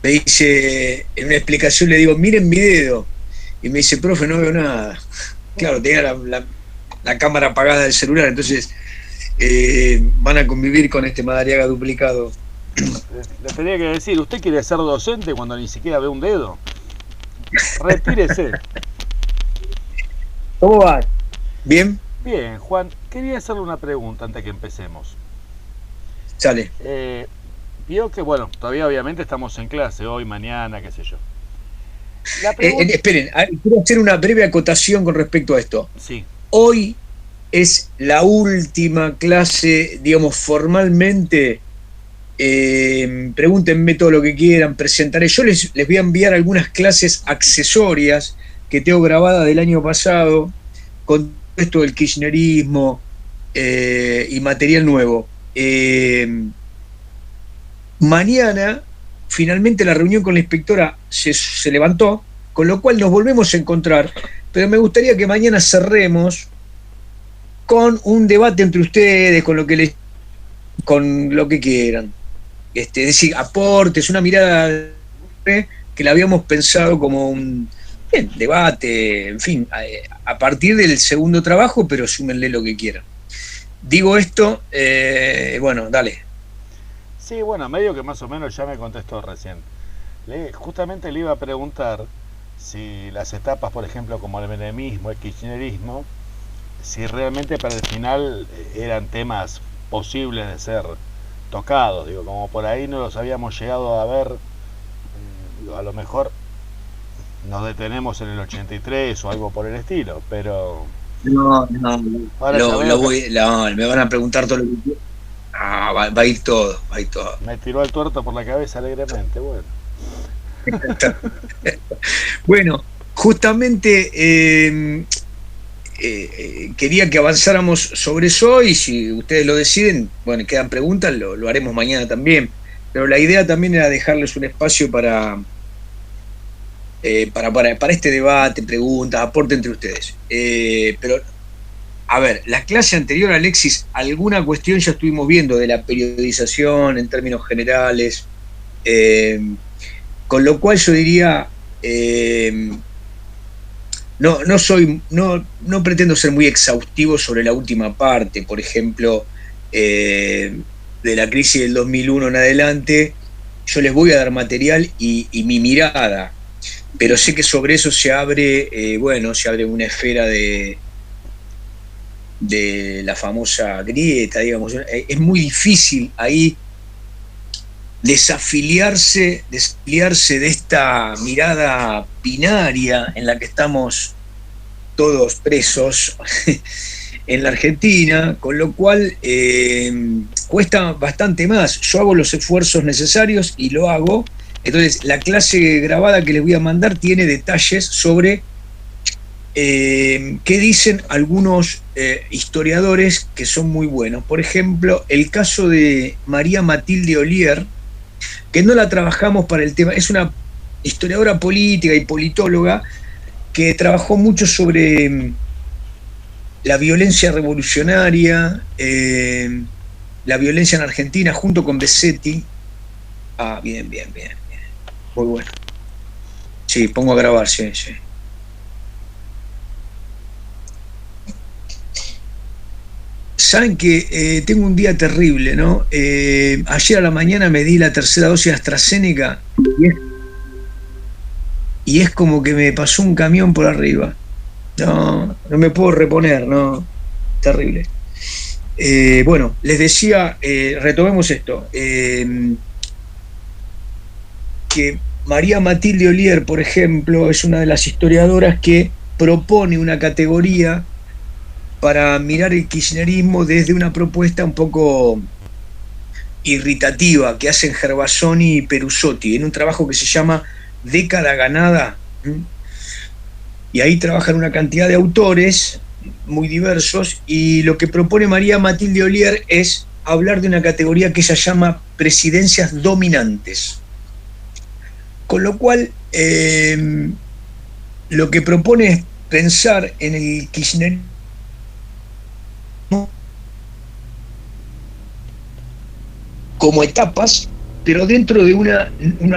Me dice, en una explicación le digo, miren mi dedo. Y me dice, profe, no veo nada. Claro, tenía la cámara apagada del celular, entonces van a convivir con este Madariaga duplicado. Le tenía que decir, ¿usted quiere ser docente cuando ni siquiera ve un dedo? Retírese. ¿Cómo va? ¿Bien? Bien, Juan, quería hacerle una pregunta antes que empecemos. Sale. Eh, Vio que, bueno, todavía obviamente estamos en clase, hoy, mañana, qué sé yo. La pregunta... Esperen, quiero hacer una breve acotación con respecto a esto. Sí, Hoy es la última clase, digamos, formalmente. Pregúntenme todo lo que quieran, presentaré. Yo les voy a enviar algunas clases accesorias que tengo grabadas del año pasado, con esto del kirchnerismo y material nuevo. Mañana, finalmente, la reunión con la inspectora se levantó, con lo cual nos volvemos a encontrar, pero me gustaría que mañana cerremos con un debate entre ustedes, con lo que quieran. Es decir, aportes, una mirada que la habíamos pensado como un bien, debate, en fin, a partir del segundo trabajo, pero súmenle lo que quieran. Digo esto, bueno, dale. sí, bueno, medio que más o menos ya me contestó recién. Justamente le iba a preguntar si las etapas, por ejemplo, como el menemismo, el kirchnerismo, si realmente para el final eran temas posibles de ser tocados, digo, como por ahí no los habíamos llegado a ver, a lo mejor nos detenemos en el 83 o algo por el estilo, pero No, no, ahora ya veo que me van a preguntar todo lo que quieran. Ah, va a ir todo, va a ir todo. me tiró el tuerto por la cabeza alegremente, bueno. Bueno, justamente quería que avanzáramos sobre eso y si ustedes lo deciden, bueno, quedan preguntas, lo haremos mañana también. Pero la idea también era dejarles un espacio para este debate, preguntas, aporte entre ustedes. Pero, a ver, la clase anterior, Alexis, alguna cuestión ya estuvimos viendo de la periodización en términos generales, eh, con lo cual yo diría, no pretendo ser muy exhaustivo sobre la última parte, por ejemplo, de la crisis del 2001 en adelante. Yo les voy a dar material y mi mirada, pero sé que sobre eso se abre, bueno, se abre una esfera de la famosa grieta, digamos. Es muy difícil ahí desafiliarse de esta mirada binaria en la que estamos todos presos en la Argentina, con lo cual cuesta bastante más. Yo hago los esfuerzos necesarios y lo hago. Entonces, la clase grabada que les voy a mandar tiene detalles sobre qué dicen algunos historiadores que son muy buenos. Por ejemplo, el caso de María Matilde Ollier, que no la trabajamos para el tema, es una historiadora política y politóloga que trabajó mucho sobre la violencia revolucionaria, la violencia en Argentina, junto con Bessetti. Ah, bien, bien, bien, bien. Muy bueno. Sí, pongo a grabar, sí, sí. Saben que tengo un día terrible, ¿no? Ayer a la mañana me di la tercera dosis de AstraZeneca y es como que me pasó un camión por arriba. No, no me puedo reponer, ¿no? Terrible. Bueno, les decía, retomemos esto, que María Matilde Ollier, por ejemplo, es una de las historiadoras que propone una categoría para mirar el kirchnerismo desde una propuesta un poco irritativa que hacen Gervasoni y Perusotti en un trabajo que se llama Década Ganada. Y ahí trabajan una cantidad de autores muy diversos y lo que propone María Matilde Ollier es hablar de una categoría que ella llama presidencias dominantes. Con lo cual, lo que propone es pensar en el kirchnerismo como etapas pero dentro de una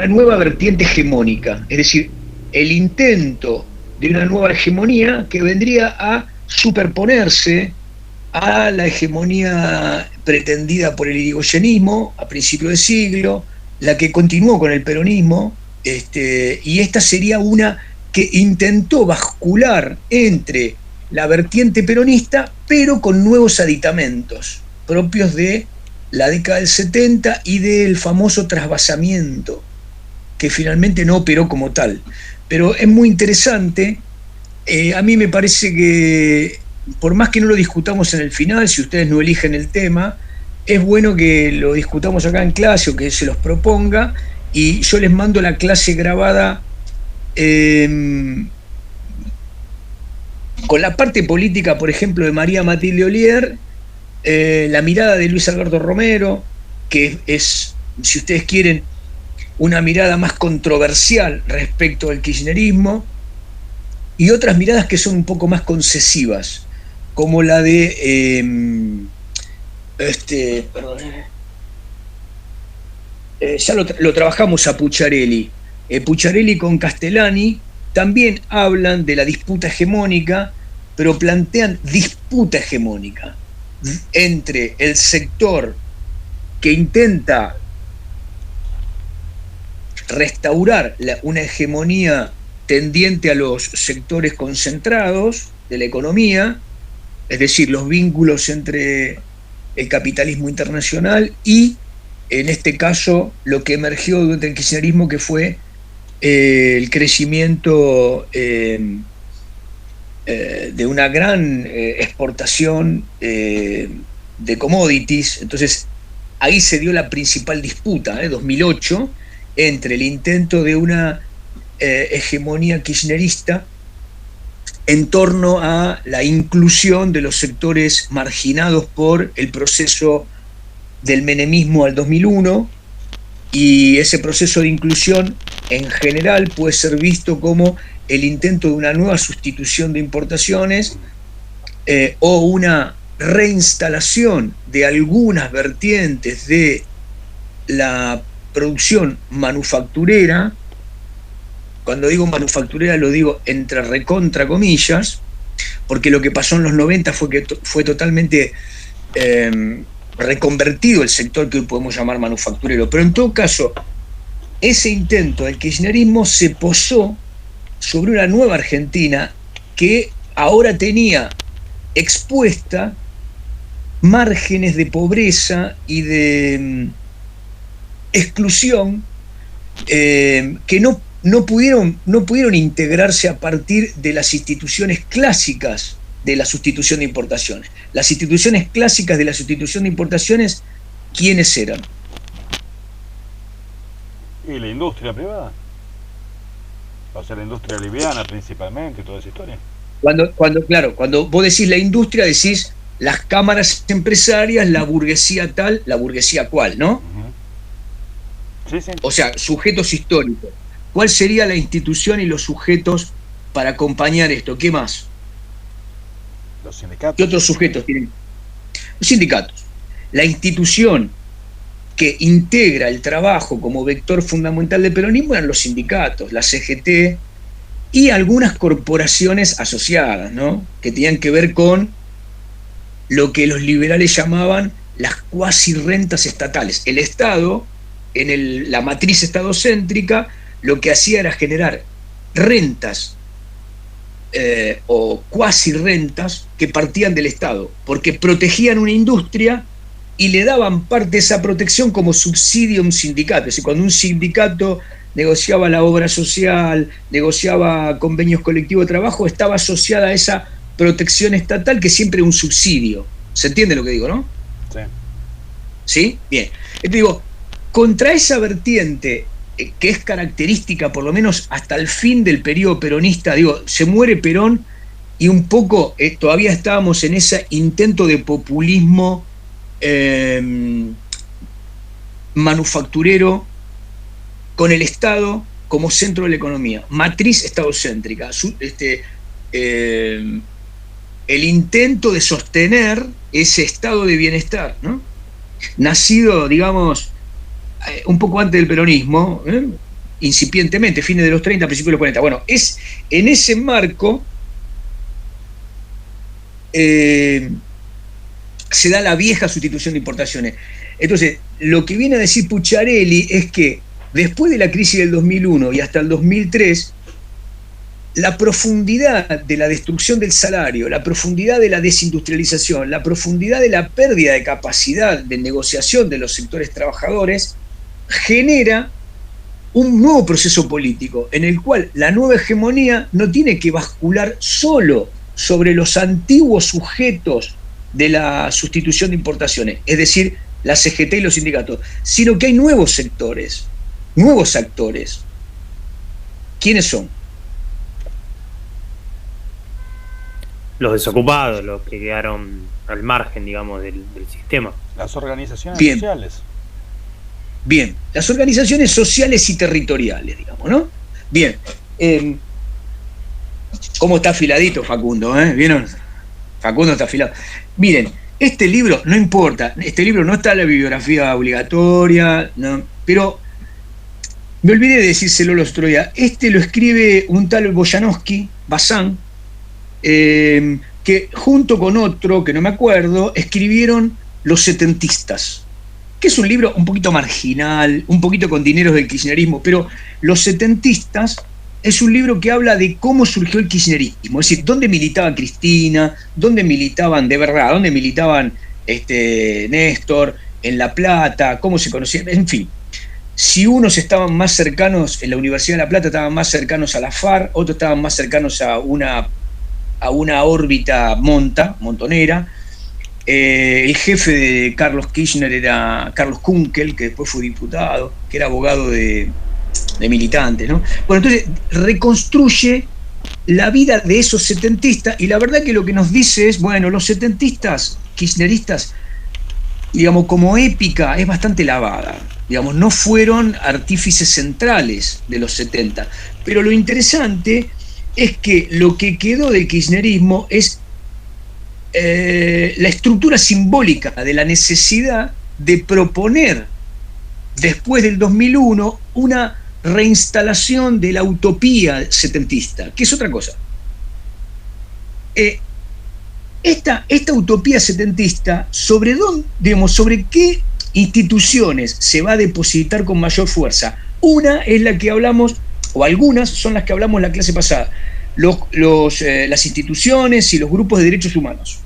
nueva vertiente hegemónica, es decir, el intento de una nueva hegemonía que vendría a superponerse a la hegemonía pretendida por el irigoyenismo a principios de siglo, la que continuó con el peronismo, y esta sería una que intentó bascular entre la vertiente peronista, pero con nuevos aditamentos propios de la década del 70 y del famoso trasvasamiento, que finalmente no operó como tal. Pero es muy interesante. A mí me parece que, por más que no lo discutamos en el final, si ustedes no eligen el tema, es bueno que lo discutamos acá en clase o que se los proponga, y yo les mando la clase grabada con la parte política, por ejemplo, de María Matilde Ollier, la mirada de Luis Alberto Romero, que es, si ustedes quieren, una mirada más controversial respecto al kirchnerismo, y otras miradas que son un poco más concesivas, como la de perdón, ya lo trabajamos a Pucciarelli. Pucciarelli con Castellani también hablan de la disputa hegemónica, pero plantean disputa hegemónica entre el sector que intenta restaurar una hegemonía tendiente a los sectores concentrados de la economía, es decir, los vínculos entre el capitalismo internacional y, en este caso, lo que emergió durante el kirchnerismo, que fue el crecimiento de una gran exportación de commodities. Entonces, ahí se dio la principal disputa, 2008, entre el intento de una hegemonía kirchnerista en torno a la inclusión de los sectores marginados por el proceso del menemismo al 2001, y ese proceso de inclusión en general puede ser visto como el intento de una nueva sustitución de importaciones o una reinstalación de algunas vertientes de la producción manufacturera. Cuando digo manufacturera lo digo entre recontra comillas, porque lo que pasó en los 90 fue que fue totalmente reconvertido el sector que hoy podemos llamar manufacturero. Pero en todo caso, ese intento del kirchnerismo se posó sobre una nueva Argentina que ahora tenía expuesta márgenes de pobreza y de exclusión que no pudieron integrarse a partir de las instituciones clásicas de la sustitución de importaciones. Las instituciones clásicas de la sustitución de importaciones, ¿quiénes eran? Y la industria privada. O sea, la industria liviana principalmente, toda esa historia. Cuando vos decís la industria, decís las cámaras empresarias, la burguesía tal, la burguesía cual, ¿no? Sí, sí. O sea, sujetos históricos. ¿Cuál sería la institución y los sujetos para acompañar esto? ¿Qué más? Los sindicatos. ¿Qué otros sujetos tienen? Los sindicatos. La institución que integra el trabajo como vector fundamental del peronismo eran los sindicatos, la CGT y algunas corporaciones asociadas, ¿no? Que tenían que ver con lo que los liberales llamaban las cuasi rentas estatales. El Estado, en la matriz estadocéntrica, lo que hacía era generar rentas o cuasi rentas que partían del Estado, porque protegían una industria y le daban parte de esa protección como subsidio a un sindicato. Es decir, cuando un sindicato negociaba la obra social, negociaba convenios colectivos de trabajo, estaba asociada a esa protección estatal, que siempre es un subsidio. ¿Se entiende lo que digo, no? Sí. ¿Sí? Bien. Entonces digo, contra esa vertiente que es característica, por lo menos hasta el fin del periodo peronista, digo, se muere Perón y un poco todavía estábamos en ese intento de populismo manufacturero con el Estado como centro de la economía, matriz estadocéntrica, el intento de sostener ese estado de bienestar, ¿no? Nacido, digamos, un poco antes del peronismo, incipientemente, fines de los 30, principios de los 40. Bueno, es en ese marco se da la vieja sustitución de importaciones. Entonces, lo que viene a decir Pucciarelli es que después de la crisis del 2001 y hasta el 2003, la profundidad de la destrucción del salario, la profundidad de la desindustrialización, la profundidad de la pérdida de capacidad de negociación de los sectores trabajadores, genera un nuevo proceso político en el cual la nueva hegemonía no tiene que bascular solo sobre los antiguos sujetos de la sustitución de importaciones, es decir, la CGT y los sindicatos, sino que hay nuevos sectores, nuevos actores. ¿Quiénes son? Los desocupados, los que quedaron al margen, digamos, del sistema. Las organizaciones sociales. Bien, las organizaciones sociales y territoriales, digamos, ¿no? Bien. ¿Cómo está afiladito Facundo? ¿Vieron? Facundo está afilado. Miren, este libro, no importa, este libro no está en la bibliografía obligatoria, ¿no? Pero me olvidé de decírselo el otro día. Este lo escribe un tal Boyanovsky, Bazán, que junto con otro, que no me acuerdo, escribieron Los setentistas, que es un libro un poquito marginal, un poquito con dineros del kirchnerismo, pero Los setentistas es un libro que habla de cómo surgió el kirchnerismo, es decir, dónde militaba Cristina, dónde militaban de verdad, dónde militaban Néstor, en La Plata, cómo se conocían, en fin. Si unos estaban más cercanos, en la Universidad de La Plata estaban más cercanos a la FARC, otros estaban más cercanos a una órbita montonera. El jefe de Carlos Kirchner era Carlos Kunkel, que después fue diputado, que era abogado de militantes, ¿no? Bueno, entonces reconstruye la vida de esos setentistas, y la verdad que lo que nos dice es, bueno, los setentistas kirchneristas, digamos, como épica es bastante lavada, digamos, no fueron artífices centrales de los 70, pero lo interesante es que lo que quedó del kirchnerismo es la estructura simbólica de la necesidad de proponer después del 2001 una reinstalación de la utopía setentista, que es otra cosa. Esta utopía setentista, ¿sobre qué instituciones se va a depositar con mayor fuerza? Una es la que hablamos, o algunas son las que hablamos la clase pasada, las instituciones y los grupos de derechos humanos,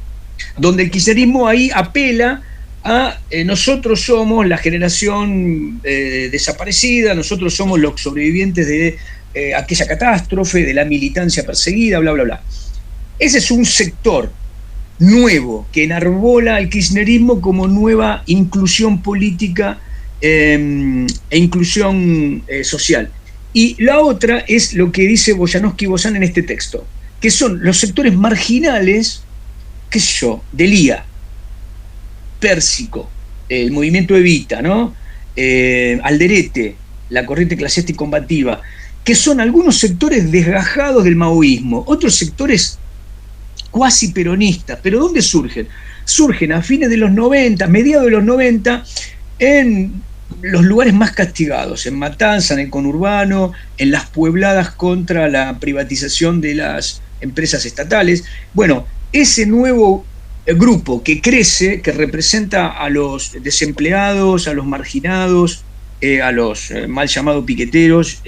donde el kirchnerismo ahí apela a nosotros somos la generación desaparecida, nosotros somos los sobrevivientes de aquella catástrofe, de la militancia perseguida, bla, bla, bla. Ese es un sector nuevo que enarbola al kirchnerismo como nueva inclusión política e inclusión social. Y la otra es lo que dice Boyanovsky y Bozán en este texto, que son los sectores marginales, qué sé yo, del IA, Pérsico, el movimiento Evita, ¿no? Alderete, la corriente clasista y combativa, que son algunos sectores desgajados del maoísmo, otros sectores cuasi peronistas. ¿Pero dónde surgen? Surgen a fines de los 90, mediados de los 90, en los lugares más castigados, en Matanza, en el conurbano, en las puebladas contra la privatización de las empresas estatales. Bueno, ese nuevo grupo que crece, que representa a los desempleados, a los marginados, a los mal llamados piqueteros,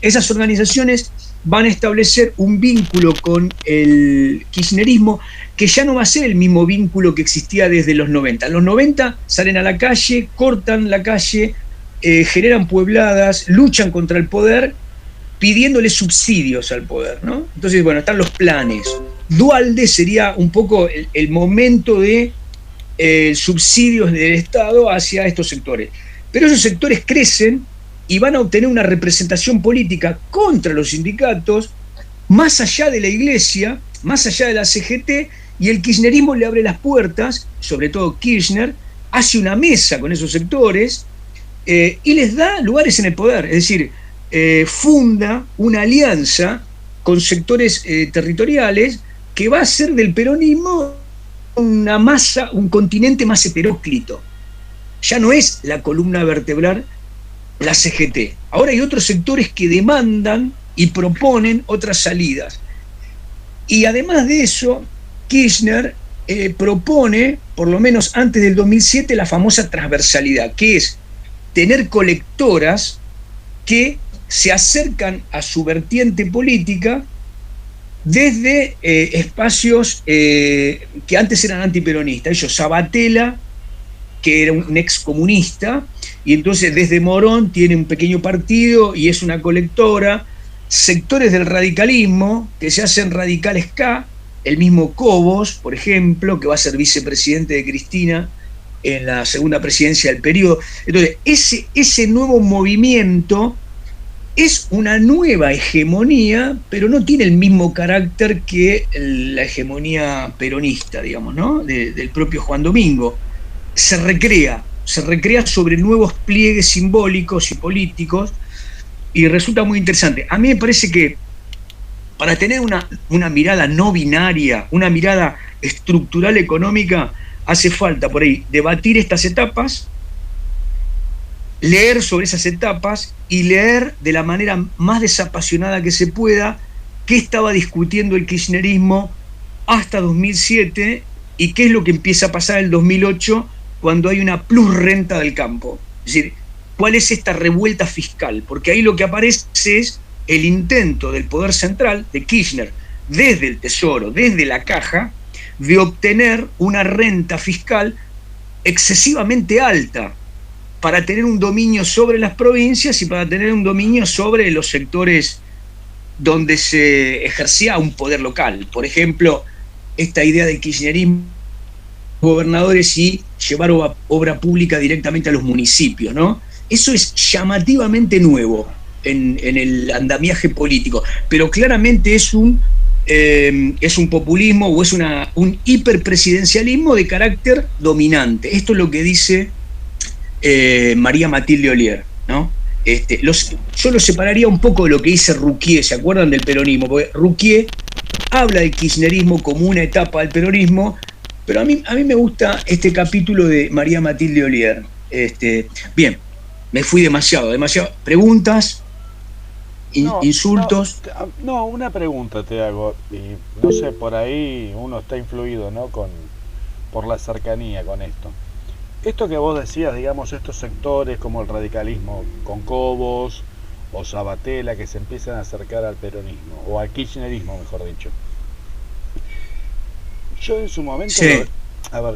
esas organizaciones van a establecer un vínculo con el kirchnerismo que ya no va a ser el mismo vínculo que existía desde los 90. En los 90 salen a la calle, cortan la calle, generan puebladas, luchan contra el poder, pidiéndole subsidios al poder, ¿no? Entonces, bueno, están los planes. Duhalde sería un poco el momento de subsidios del Estado hacia estos sectores. Pero esos sectores crecen y van a obtener una representación política contra los sindicatos, más allá de la Iglesia, más allá de la CGT, y el kirchnerismo le abre las puertas, sobre todo Kirchner, hace una mesa con esos sectores y les da lugares en el poder, es decir, funda una alianza con sectores territoriales que va a hacer del peronismo un continente más heteróclito. Ya no es la columna vertebral la CGT. Ahora hay otros sectores que demandan y proponen otras salidas. Y además de eso, Kirchner propone, por lo menos antes del 2007, la famosa transversalidad, que es tener colectoras que se acercan a su vertiente política desde espacios que antes eran antiperonistas. Ellos, Sabatella, que era un ex comunista, y entonces desde Morón tiene un pequeño partido y es una colectora. Sectores del radicalismo que se hacen radicales K, el mismo Cobos, por ejemplo, que va a ser vicepresidente de Cristina en la segunda presidencia del periodo. Entonces, ese nuevo movimiento es una nueva hegemonía, pero no tiene el mismo carácter que la hegemonía peronista, digamos, ¿no? Del propio Juan Domingo. Se recrea sobre nuevos pliegues simbólicos y políticos, y resulta muy interesante. A mí me parece que para tener una mirada no binaria, una mirada estructural económica, hace falta por ahí debatir estas etapas, leer sobre esas etapas y leer de la manera más desapasionada que se pueda qué estaba discutiendo el kirchnerismo hasta 2007 y qué es lo que empieza a pasar en el 2008 cuando hay una plusrenta del campo. Es decir, ¿cuál es esta revuelta fiscal? Porque ahí lo que aparece es el intento del poder central, de Kirchner, desde el Tesoro, desde la Caja, de obtener una renta fiscal excesivamente alta para tener un dominio sobre las provincias y para tener un dominio sobre los sectores donde se ejercía un poder local. Por ejemplo, esta idea del kirchnerismo, gobernadores, y llevar obra pública directamente a los municipios, ¿no? Eso es llamativamente nuevo en el andamiaje político, pero claramente es un populismo o es un hiperpresidencialismo de carácter dominante. Esto es lo que dice María Matilde Ollier, ¿no? Yo lo separaría un poco de lo que dice Ruquier, ¿se acuerdan del peronismo? Porque Ruquier habla del kirchnerismo como una etapa del peronismo, pero a mí me gusta este capítulo de María Matilde Ollier. Bien, me fui demasiado. ¿Preguntas? ¿Insultos? No, una pregunta te hago, y no sé, por ahí uno está influido, ¿no? Por la cercanía con esto. Esto que vos decías, digamos, estos sectores como el radicalismo con Cobos o Sabatella que se empiezan a acercar al peronismo, o al kirchnerismo, mejor dicho. Yo en su momento, sí.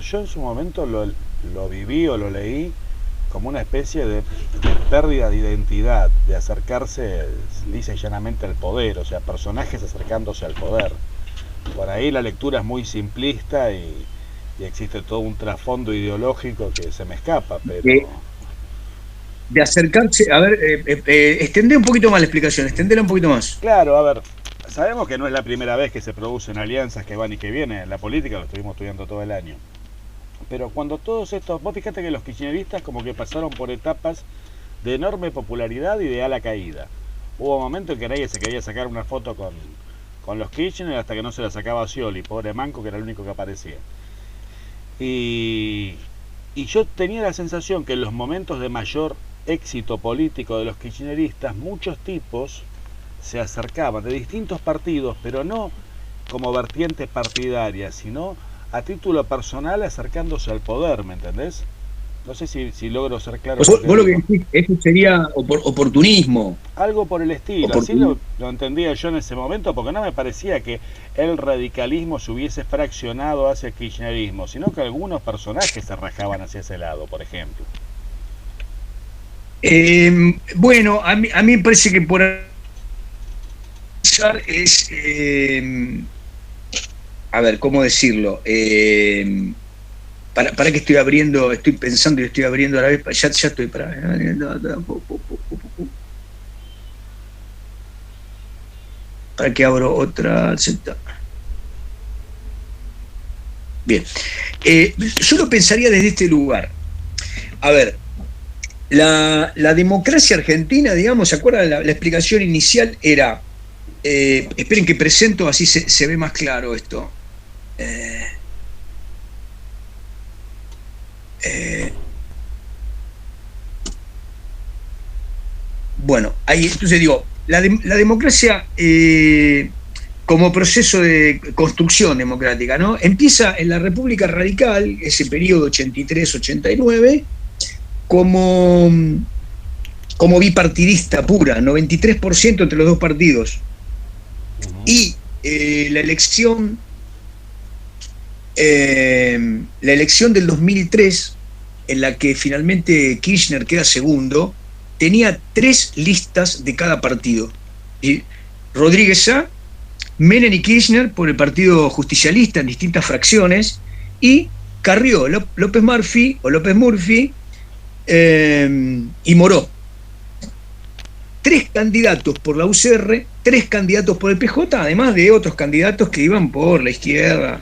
Yo en su momento lo viví o lo leí como una especie de pérdida de identidad, de acercarse lisa y llanamente al poder, o sea, personajes acercándose al poder. Por ahí la lectura es muy simplista y existe todo un trasfondo ideológico que se me escapa, pero... De acercarse, a ver, extender un poquito más la explicación, extenderla un poquito más. Claro, a ver, sabemos que no es la primera vez que se producen alianzas que van y que vienen, en la política lo estuvimos estudiando todo el año. Pero cuando todos estos, vos fíjate que los kirchneristas como que pasaron por etapas de enorme popularidad y de ala caída. Hubo momentos en que nadie se quería sacar una foto con los Kirchner hasta que no se la sacaba Scioli, pobre manco que era el único que aparecía. Y yo tenía la sensación que en los momentos de mayor éxito político de los kirchneristas, muchos tipos se acercaban de distintos partidos, pero no como vertiente partidaria, sino a título personal acercándose al poder, ¿me entendés? No sé si logro ser claro. Vos lo que decís, eso sería oportunismo. Algo por el estilo, así lo entendía yo en ese momento, porque no me parecía que el radicalismo se hubiese fraccionado hacia el kirchnerismo, sino que algunos personajes se rajaban hacia ese lado, por ejemplo. Bueno, a mí me parece que por es... a ver, ¿cómo decirlo? Para que estoy pensando y estoy abriendo a la vez, ya estoy para... Para que abro otra... Bien. Yo lo pensaría desde este lugar. A ver, la democracia argentina, digamos, ¿se acuerdan? La explicación inicial era... esperen que presento, así se ve más claro esto. Bueno, ahí entonces digo, la democracia como proceso de construcción democrática, ¿no? Empieza en la República Radical, ese periodo 83-89, como bipartidista pura, 93% entre los dos partidos. Y la elección del 2003, en la que finalmente Kirchner queda segundo, tenía 3 listas de cada partido. ¿Sí? Rodríguez Sá, Menem y Kirchner por el Partido Justicialista en distintas fracciones, y Carrió, López Murphy y Moró. 3 candidatos por la UCR, 3 candidatos por el PJ, además de otros candidatos que iban por la izquierda.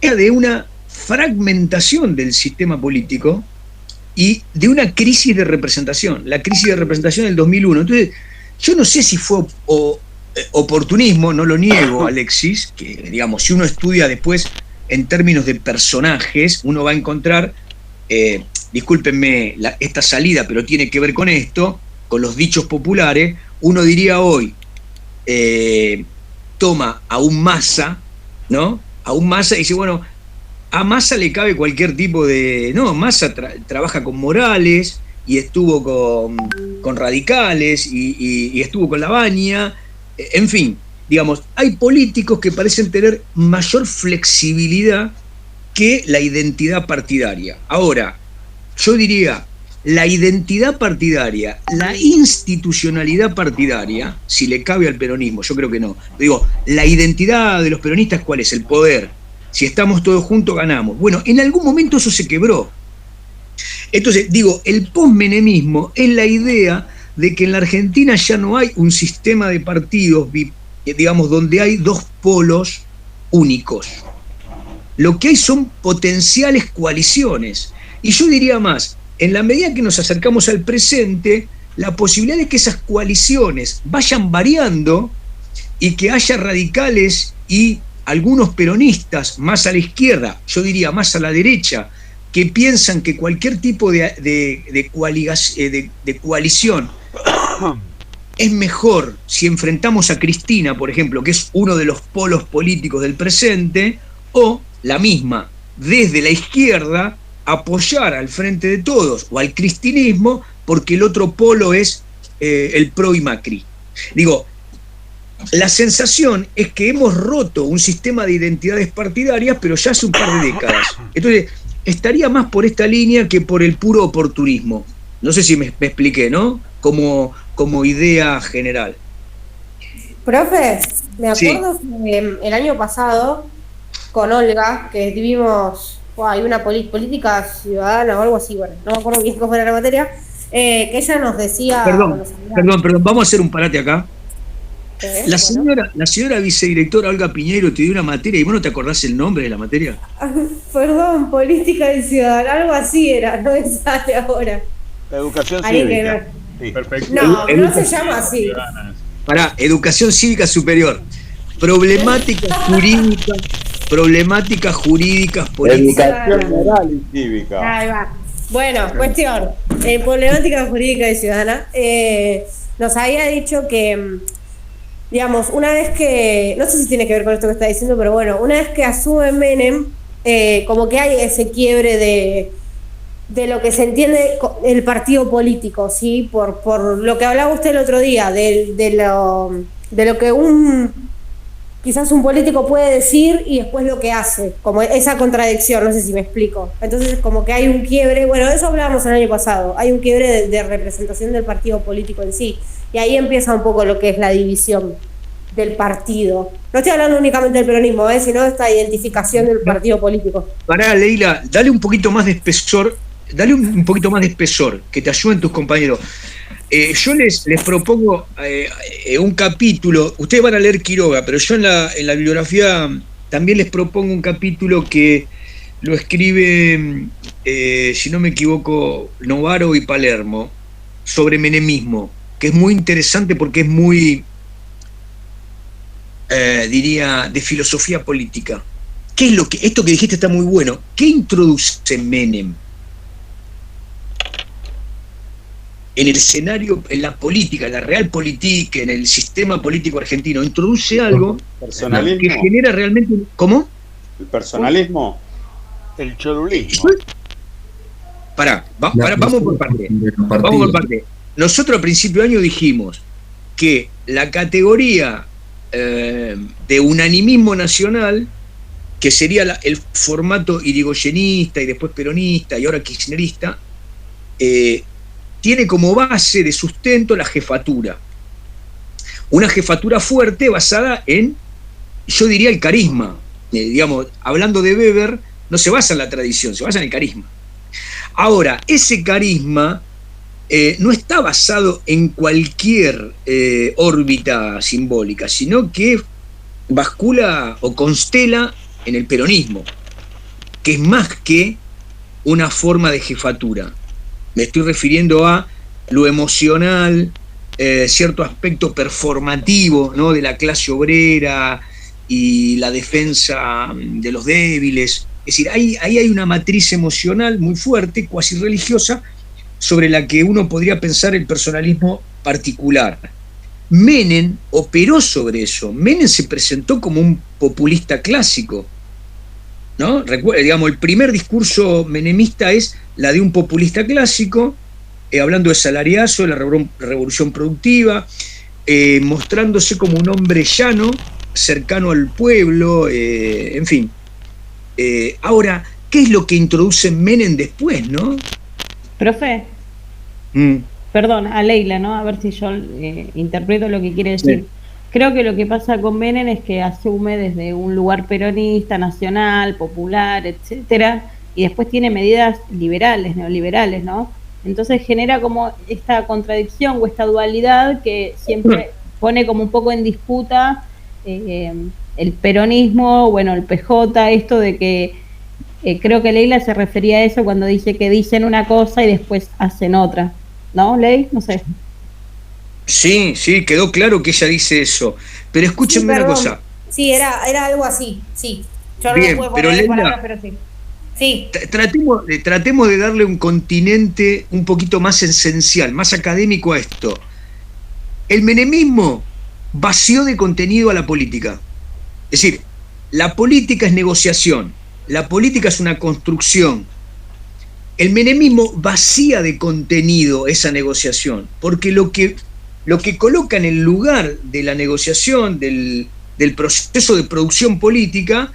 Era de una fragmentación del sistema político y de una crisis de representación, la crisis de representación del 2001. Entonces, yo no sé si fue oportunismo, no lo niego, Alexis, que digamos, si uno estudia después en términos de personajes, uno va a encontrar, discúlpenme esta salida, pero tiene que ver con esto, con los dichos populares. Uno diría hoy, toma a un Massa, ¿no? A un Massa y dice, bueno, a Massa le cabe cualquier tipo de... No, Massa trabaja con Morales y estuvo con radicales y estuvo con Lavagna, en fin, digamos, hay políticos que parecen tener mayor flexibilidad que la identidad partidaria. Ahora, yo diría, la identidad partidaria, la institucionalidad partidaria, si le cabe al peronismo, yo creo que no. Digo, la identidad de los peronistas, ¿cuál es? El poder. Si estamos todos juntos, ganamos. Bueno, en algún momento eso se quebró. Entonces, digo, el postmenemismo es la idea de que en la Argentina ya no hay un sistema de partidos, digamos, donde hay 2 polos únicos. Lo que hay son potenciales coaliciones. Y yo diría más, en la medida que nos acercamos al presente, la posibilidad de que esas coaliciones vayan variando y que haya radicales y algunos peronistas más a la izquierda, yo diría más a la derecha, que piensan que cualquier tipo de coalición es mejor si enfrentamos a Cristina, por ejemplo, que es uno de los polos políticos del presente, o la misma, desde la izquierda, apoyar al Frente de Todos o al cristinismo, porque el otro polo es el PRO y Macri. Digo, la sensación es que hemos roto un sistema de identidades partidarias, pero ya hace un par de décadas. Entonces, estaría más por esta línea que por el puro oportunismo. No sé si me expliqué, ¿no? Como idea general. Profe, me acuerdo que el año pasado, con Olga, que vivimos, hay una política ciudadana o algo así, bueno, no me acuerdo bien cómo era la materia, que ella nos decía... Perdón, vamos a hacer un parate acá. La señora vicedirectora Olga Piñeiro te dio una materia y vos no te acordás el nombre de la materia. Perdón, política y ciudadana, algo así era, no me sale ahora. Educación cívica. Sí. Perfecto. No se llama así. Pará, educación cívica superior. Problemáticas políticas. Educación moral y cívica. Ahí va. Bueno, cuestión. Problemática jurídica y ciudadana. Nos había dicho que, digamos, una vez que, no sé si tiene que ver con esto que está diciendo, pero bueno, una vez que asume Menem, como que hay ese quiebre de lo que se entiende el partido político, ¿sí? Por lo que hablaba usted el otro día, de lo que quizás un político puede decir y después lo que hace, como esa contradicción, no sé si me explico. Entonces, como que hay un quiebre, bueno, de eso hablábamos el año pasado, hay un quiebre de representación del partido político en sí, y ahí empieza un poco lo que es la división del partido. No estoy hablando únicamente del peronismo, sino de esta identificación del partido político. Pará, Leila, dale un poquito más de espesor, que te ayuden tus compañeros. Yo les propongo un capítulo, ustedes van a leer Quiroga, pero yo en la bibliografía también les propongo un capítulo que lo escribe, si no me equivoco, Novaro y Palermo, sobre menemismo, que es muy interesante porque es muy, diría, de filosofía política. ¿Qué es lo que, esto que dijiste está muy bueno, ¿qué introduce Menem? en el escenario, en la política, en la realpolitik, en el sistema político argentino, introduce algo que genera realmente... ¿Cómo? ¿El personalismo? El cholulismo. Vamos por parte. Vamos por parte. Nosotros a principio de año dijimos que la categoría de unanimismo nacional, que sería el formato irigoyenista y después peronista y ahora kirchnerista, tiene como base de sustento la jefatura. Una jefatura fuerte basada en, yo diría, el carisma. Digamos, hablando de Weber, no se basa en la tradición, se basa en el carisma. Ahora, ese carisma no está basado en cualquier órbita simbólica, sino que bascula o constela en el peronismo, que es más que una forma de jefatura. Me estoy refiriendo a lo emocional, cierto aspecto performativo, ¿no?, de la clase obrera y la defensa de los débiles. Es decir, ahí hay una matriz emocional muy fuerte, cuasi religiosa, sobre la que uno podría pensar el personalismo particular. Menem operó sobre eso. Menem se presentó como un populista clásico, ¿no? Digamos, el primer discurso menemista es la de un populista clásico, hablando de salariazo, de la revolución productiva, mostrándose como un hombre llano, cercano al pueblo, en fin. Ahora, ¿qué es lo que introduce Menem después, no? Profe, perdón, a Leila, ¿no? A ver si yo interpreto lo que quiere decir. Sí. Creo que lo que pasa con Menem es que asume desde un lugar peronista, nacional, popular, etcétera, y después tiene medidas liberales, neoliberales, ¿no? Entonces genera como esta contradicción o esta dualidad que siempre pone como un poco en disputa el peronismo, bueno, el PJ, esto de que creo que Leila se refería a eso cuando dice que dicen una cosa y después hacen otra, ¿no, Ley? No sé. Sí, quedó claro que ella dice eso, pero escúchenme una cosa. Sí, era algo así, sí. Yo no bien, puedo pero poner Leila, palabras, pero sí. Sí. Tratemos de darle un continente un poquito más esencial, más académico a esto. El menemismo vació de contenido a la política. Es decir, la política es negociación, la política es una construcción. El menemismo vacía de contenido esa negociación, porque lo que coloca en el lugar de la negociación, del proceso de producción política,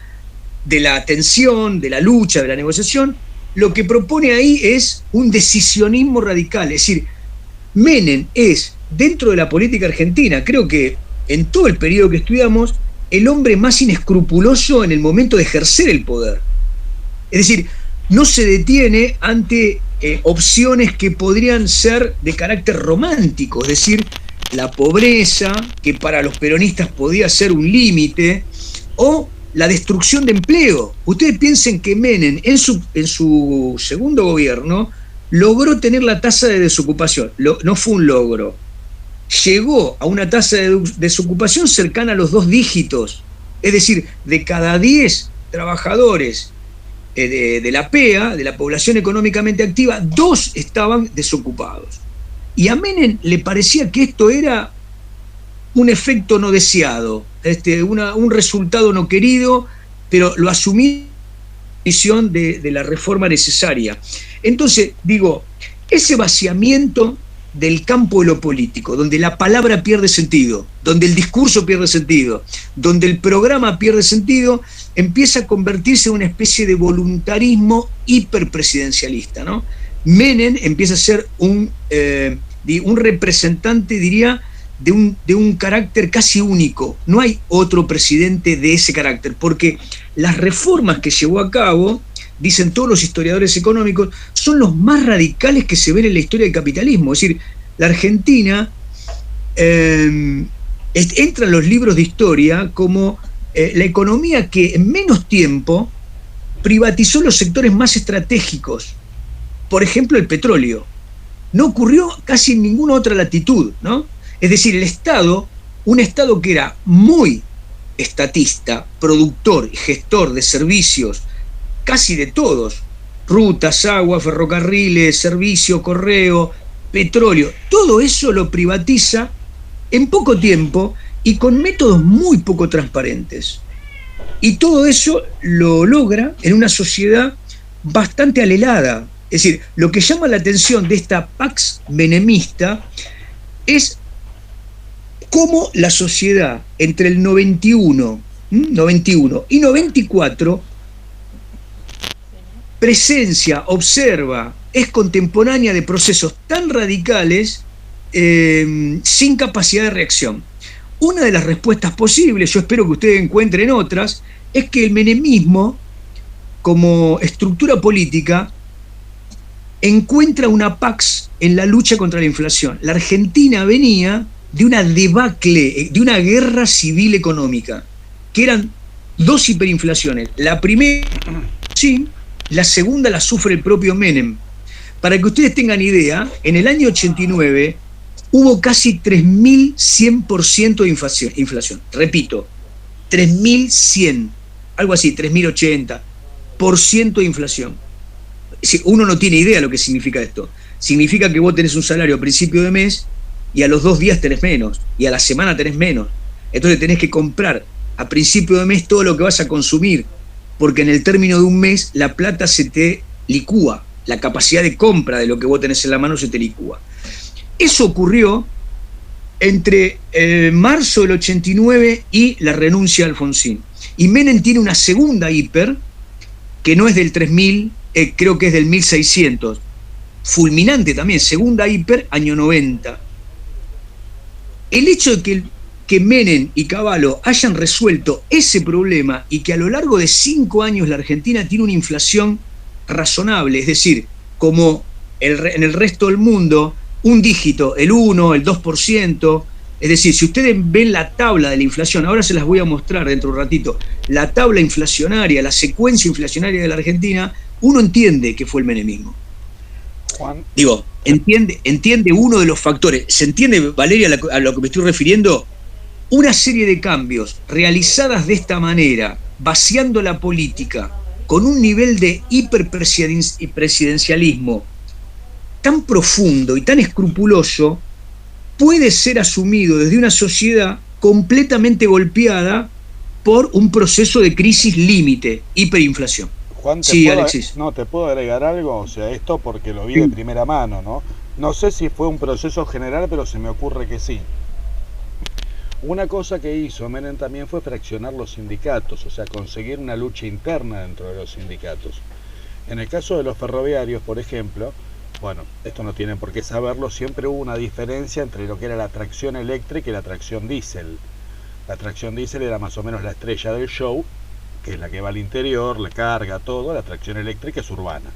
de la atención, de la lucha, de la negociación, lo que propone ahí es un decisionismo radical. Es decir, Menem es, dentro de la política argentina, creo que en todo el periodo que estudiamos, el hombre más inescrupuloso en el momento de ejercer el poder. Es decir, no se detiene ante opciones que podrían ser de carácter romántico, es decir, la pobreza, que para los peronistas podía ser un límite, o la destrucción de empleo. Ustedes piensen que Menem en su segundo gobierno logró tener la tasa de desocupación. No fue un logro. Llegó a una tasa de desocupación cercana a los 2 dígitos. Es decir, de cada 10 trabajadores de la PEA, de la población económicamente activa, 2 estaban desocupados. Y a Menem le parecía que esto era un efecto no deseado, un resultado no querido, pero lo asumí de la reforma necesaria. Entonces, digo, ese vaciamiento del campo de lo político, donde la palabra pierde sentido, donde el discurso pierde sentido, donde el programa pierde sentido, empieza a convertirse en una especie de voluntarismo hiperpresidencialista, ¿no? Menem empieza a ser un representante, diría, de un carácter casi único. No hay otro presidente de ese carácter, porque las reformas que llevó a cabo, dicen todos los historiadores económicos, son los más radicales que se ven en la historia del capitalismo. Es decir, la Argentina entra en los libros de historia como la economía que en menos tiempo privatizó los sectores más estratégicos. Por ejemplo, el petróleo. No ocurrió casi en ninguna otra latitud, ¿no? Es decir, el Estado, un Estado que era muy estatista, productor y gestor de servicios, casi de todos, rutas, agua, ferrocarriles, servicio, correo, petróleo, todo eso lo privatiza en poco tiempo y con métodos muy poco transparentes. Y todo eso lo logra en una sociedad bastante alelada. Es decir, lo que llama la atención de esta Pax menemista es cómo la sociedad entre el 91 y 94 presencia, observa, es contemporánea de procesos tan radicales sin capacidad de reacción. Una de las respuestas posibles, yo espero que ustedes encuentren otras, es que el menemismo, como estructura política, encuentra una pax en la lucha contra la inflación. La Argentina venía de una debacle, de una guerra civil económica, que eran dos hiperinflaciones. La primera, sí, la segunda la sufre el propio Menem. Para que ustedes tengan idea, en el año 89 hubo casi 3.100% de inflación. Repito, 3.100, algo así, 3.080% de inflación. Uno no tiene idea de lo que significa esto. Significa que vos tenés un salario a principio de mes y a los 2 días tenés menos, y a la semana tenés menos. Entonces tenés que comprar a principio de mes todo lo que vas a consumir, porque en el término de un mes la plata se te licúa, la capacidad de compra de lo que vos tenés en la mano se te licúa. Eso ocurrió entre marzo del 89 y la renuncia de Alfonsín. Y Menem tiene una segunda hiper, que no es del 3000, creo que es del 1600. Fulminante también, segunda hiper, año 90. El hecho de que Menem y Cavallo hayan resuelto ese problema y que a lo largo de 5 años la Argentina tiene una inflación razonable, es decir, como en el resto del mundo, un dígito, el 1, el 2%, es decir, si ustedes ven la tabla de la inflación, ahora se las voy a mostrar dentro de un ratito, la tabla inflacionaria, la secuencia inflacionaria de la Argentina, uno entiende que fue el menemismo. Juan. Digo, entiende uno de los factores. ¿Se entiende, Valeria, a lo que me estoy refiriendo? Una serie de cambios realizadas de esta manera, vaciando la política, con un nivel de hiperpresidencialismo tan profundo y tan escrupuloso, puede ser asumido desde una sociedad completamente golpeada por un proceso de crisis límite, hiperinflación. Juan, sí, Alexis. No, ¿te puedo agregar algo? O sea, esto porque lo vi de primera mano, ¿no? No sé si fue un proceso general, pero se me ocurre que sí. Una cosa que hizo Menem también fue fraccionar los sindicatos, o sea, conseguir una lucha interna dentro de los sindicatos. En el caso de los ferroviarios, por ejemplo, bueno, esto no tienen por qué saberlo, siempre hubo una diferencia entre lo que era la tracción eléctrica y la tracción diésel. La tracción diésel era más o menos la estrella del show, que es la que va al interior, la carga, todo. La tracción eléctrica es urbana.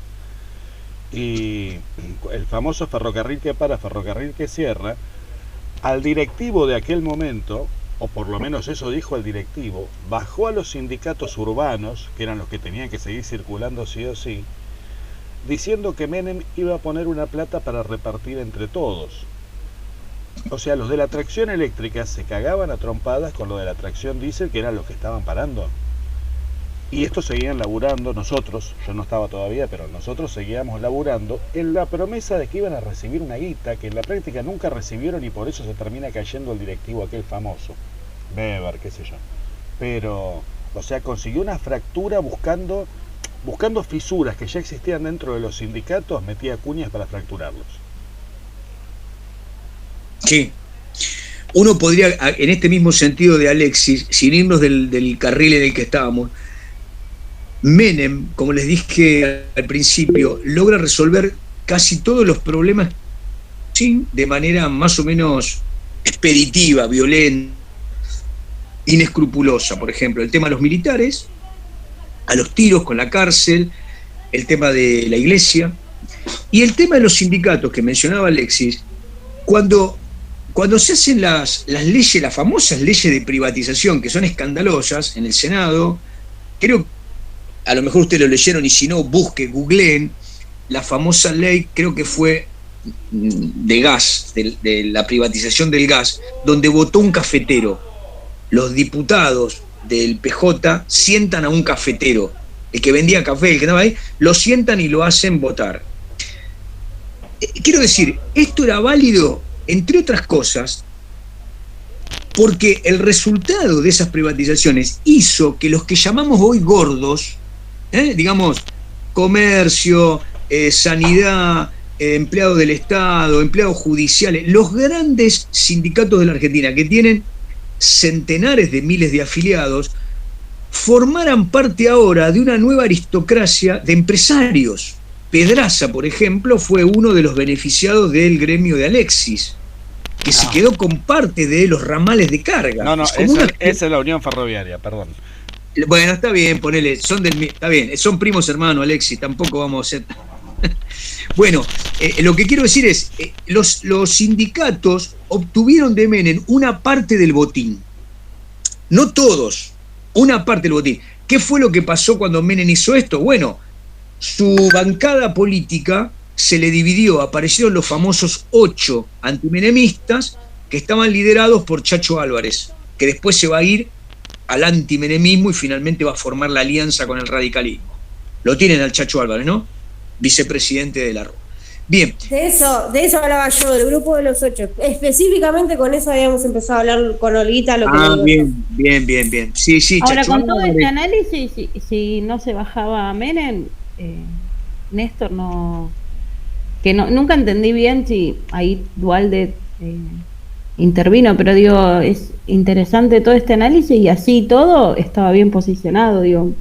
Y el famoso ferrocarril que para, ferrocarril que cierra, al directivo de aquel momento, o por lo menos eso dijo el directivo, bajó a los sindicatos urbanos, que eran los que tenían que seguir circulando sí o sí, diciendo que Menem iba a poner una plata para repartir entre todos. O sea, los de la tracción eléctrica se cagaban a trompadas con los de la tracción diésel, que eran los que estaban parando. Y estos seguían laburando, nosotros, yo no estaba todavía, pero nosotros seguíamos laburando en la promesa de que iban a recibir una guita que en la práctica nunca recibieron, y por eso se termina cayendo el directivo aquel famoso, Weber, qué sé yo. Pero, o sea, consiguió una fractura buscando fisuras que ya existían dentro de los sindicatos, metía cuñas para fracturarlos. Sí. Uno podría, en este mismo sentido de Alexis, sin irnos del carril en el que estábamos, Menem, como les dije al principio, logra resolver casi todos los problemas de manera más o menos expeditiva, violenta, inescrupulosa. Por ejemplo, el tema de los militares, a los tiros con la cárcel, el tema de la iglesia y el tema de los sindicatos que mencionaba Alexis. Cuando se hacen las leyes, las famosas leyes de privatización, que son escandalosas en el Senado, creo que a lo mejor ustedes lo leyeron, y si no, googleen la famosa ley, creo que fue de gas, de la privatización del gas, donde votó un cafetero. Los diputados del PJ sientan a un cafetero, el que vendía café, el que estaba ahí, lo sientan y lo hacen votar. quiero decir, esto era válido, entre otras cosas, porque el resultado de esas privatizaciones hizo que los que llamamos hoy gordos, digamos, comercio, sanidad, empleados del Estado, empleados judiciales, los grandes sindicatos de la Argentina, que tienen centenares de miles de afiliados, formaran parte ahora de una nueva aristocracia de empresarios. Pedraza, por ejemplo, fue uno de los beneficiados del gremio de Alexis, que se quedó con parte de los ramales de carga. No, esa es la Unión Ferroviaria, perdón. Bueno, está bien, ponele, está bien, son primos hermanos, Alexis, tampoco vamos a ser... Bueno, lo que quiero decir es, los sindicatos obtuvieron de Menem una parte del botín. No todos, una parte del botín. ¿Qué fue lo que pasó cuando Menem hizo esto? Bueno, su bancada política se le dividió, aparecieron los famosos 8 antimenemistas que estaban liderados por Chacho Álvarez, que después se va a ir al antimenemismo y finalmente va a formar la alianza con el radicalismo. Lo tienen al Chacho Álvarez, ¿no? Vicepresidente de la RUA. Bien. De eso hablaba yo, del grupo de los 8. Específicamente con eso habíamos empezado a hablar con Olguita. Bien. Sí. Ahora, Chacho, con todo este análisis, si no se bajaba a Menem, Néstor nunca entendí bien si ahí Duhalde intervino, pero digo, es interesante todo este análisis y así todo estaba bien posicionado, digo.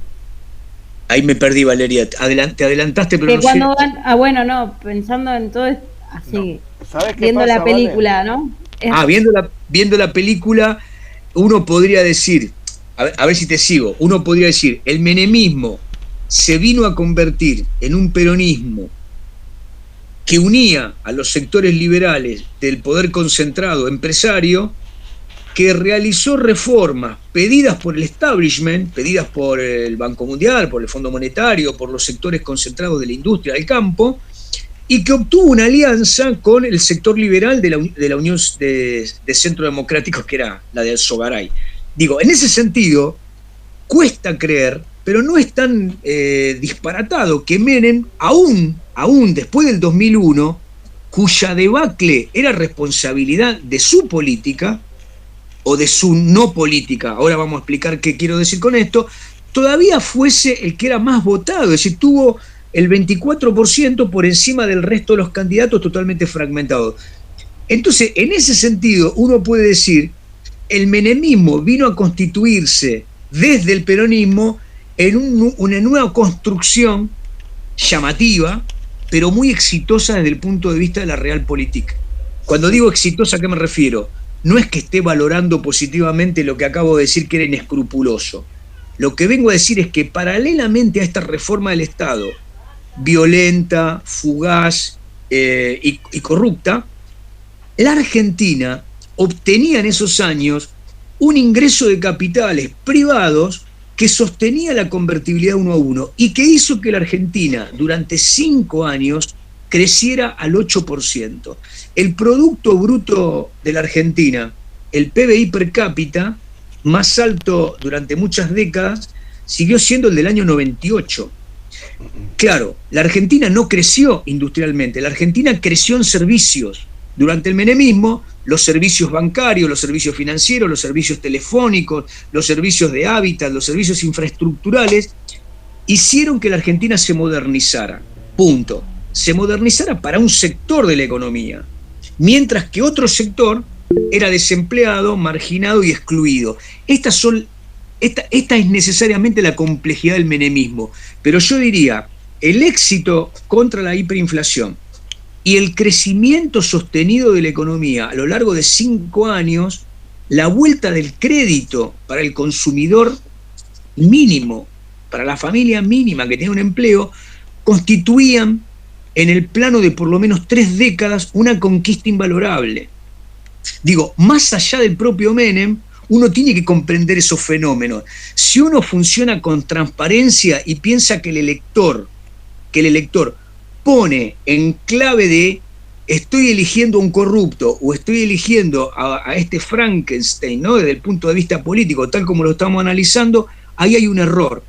Ahí me perdí, Valeria, te adelantaste, pero que no cuando sé. Pensando en todo esto, así, ¿Sabes qué viendo pasa, la película, Vale? ¿no? Viendo la película, uno podría decir, a ver si te sigo, uno podría decir, el menemismo se vino a convertir en un peronismo que unía a los sectores liberales del poder concentrado empresario, que realizó reformas pedidas por el establishment, pedidas por el Banco Mundial, por el Fondo Monetario, por los sectores concentrados de la industria del campo, y que obtuvo una alianza con el sector liberal de la Unión de Centro Democráticos, que era la de Alzogaray. Digo, en ese sentido, cuesta creer, pero no es tan disparatado que Menem, aún después del 2001, cuya debacle era responsabilidad de su política, o de su no política, ahora vamos a explicar qué quiero decir con esto, todavía fuese el que era más votado, es decir, tuvo el 24% por encima del resto de los candidatos totalmente fragmentados. Entonces, en ese sentido, uno puede decir, el menemismo vino a constituirse desde el peronismo en una nueva construcción llamativa, pero muy exitosa desde el punto de vista de la realpolitik. Cuando digo exitosa, ¿a qué me refiero? No es que esté valorando positivamente lo que acabo de decir, que era inescrupuloso. Lo que vengo a decir es que paralelamente a esta reforma del Estado, violenta, fugaz y corrupta, la Argentina obtenía en esos años un ingreso de capitales privados que sostenía la convertibilidad 1 a 1 y que hizo que la Argentina durante 5 años creciera al 8%. El Producto Bruto de la Argentina, el PBI per cápita, más alto durante muchas décadas, siguió siendo el del año 98. Claro, la Argentina no creció industrialmente, la Argentina creció en servicios. Durante el menemismo, los servicios bancarios, los servicios financieros, los servicios telefónicos, los servicios de hábitat, los servicios infraestructurales, hicieron que la Argentina se modernizara. Punto. Se modernizara para un sector de la economía, mientras que otro sector era desempleado, marginado y excluido. Esta es necesariamente la complejidad del menemismo, pero yo diría, el éxito contra la hiperinflación y el crecimiento sostenido de la economía a lo largo de 5 años, la vuelta del crédito para el consumidor mínimo, para la familia mínima que tiene un empleo, constituían en el plano de por lo menos 3 décadas una conquista invalorable. Digo, más allá del propio Menem, uno tiene que comprender esos fenómenos. Si uno funciona con transparencia y piensa que el elector pone en clave de estoy eligiendo a un corrupto o estoy eligiendo a este Frankenstein, ¿no? Desde el punto de vista político, tal como lo estamos analizando, ahí hay un error.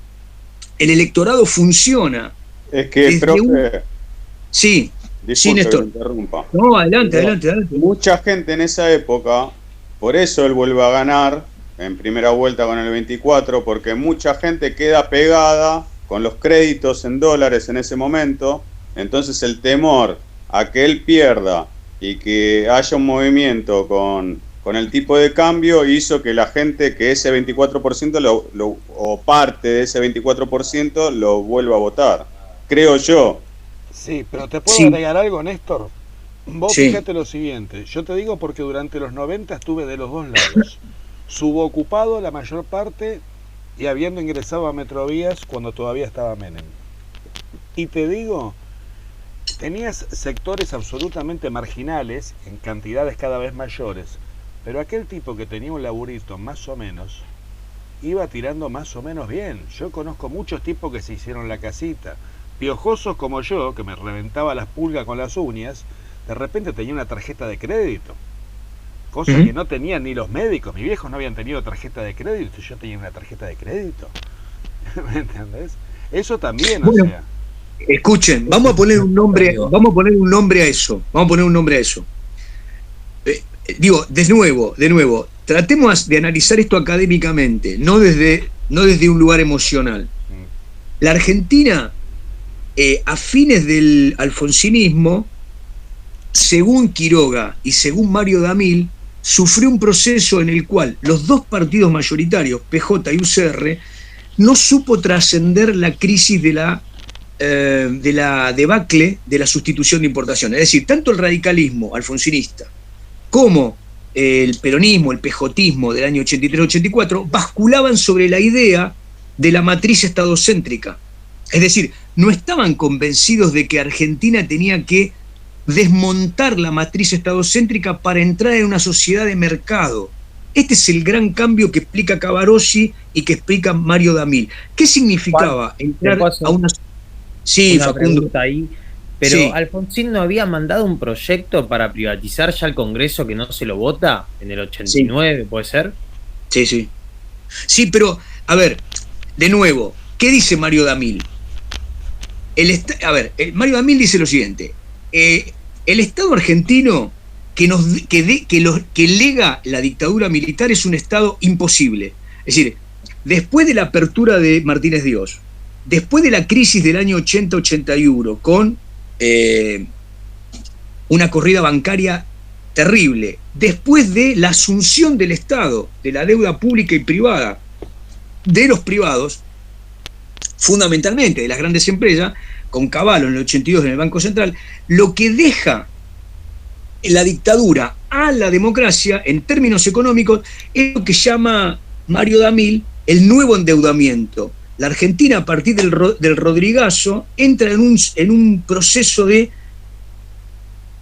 El electorado funciona. Es que, profe, Sí. Disculpe Néstor. que me interrumpa. No, adelante, Pero adelante. mucha gente en esa época, por eso él vuelve a ganar en primera vuelta con el 24, porque mucha gente queda pegada con los créditos en dólares en ese momento. Entonces el temor a que él pierda y que haya un movimiento con el tipo de cambio hizo que la gente, que ese 24% o parte de ese 24% lo vuelva a votar, creo yo. Sí, pero ¿te puedo Sí. agregar algo, Néstor? Vos Sí. fíjate lo siguiente, yo te digo porque durante los 90 estuve de los dos lados, subocupado la mayor parte y habiendo ingresado a Metrovías cuando todavía estaba Menem. Y te digo, tenías sectores absolutamente marginales, en cantidades cada vez mayores, pero aquel tipo que tenía un laburito más o menos, iba tirando más o menos bien. Yo conozco muchos tipos que se hicieron la casita, piojosos como yo, que me reventaba las pulgas con las uñas, de repente tenía una tarjeta de crédito, cosa que no tenían ni los médicos. Mis viejos no habían tenido tarjeta de crédito y yo tenía una tarjeta de crédito. ¿Me entendés? Eso también, Bueno, o sea. Escuchen, vamos a poner un nombre a eso. Digo, de nuevo, tratemos de analizar esto académicamente, no desde un lugar emocional. La Argentina, a fines del alfonsinismo, según Quiroga y según Mario Damil, sufrió un proceso en el cual los dos partidos mayoritarios, PJ y UCR, no supo trascender la crisis de la debacle de la sustitución de importación. Es decir, tanto el radicalismo alfonsinista como el peronismo, el pejotismo del año 83-84, basculaban sobre la idea de la matriz estadocéntrica. Es decir, no estaban convencidos de que Argentina tenía que desmontar la matriz estadocéntrica para entrar en una sociedad de mercado. Este es el gran cambio que explica Cavarossi y que explica Mario Damil. ¿Qué significaba entrar a una... Sí, una Facundo. pregunta ahí. Pero Sí. Alfonsín no había mandado un proyecto para privatizar ya al Congreso que no se lo vota en el 89, ¿puede ser? Sí, sí. Sí, pero, a ver, de nuevo, ¿qué dice Mario Damil? Mario Damil dice lo siguiente: el Estado argentino que lega la dictadura militar es un Estado imposible. Es decir, después de la apertura de Martínez Dios, después de la crisis del año 80-81, con una corrida bancaria terrible, después de la asunción del Estado, de la deuda pública y privada, de los privados, fundamentalmente de las grandes empresas, con Cavallo en el 82 en el Banco Central, lo que deja la dictadura a la democracia en términos económicos es lo que llama Mario Damil el nuevo endeudamiento. La Argentina, a partir del Rodrigazo, entra en un proceso de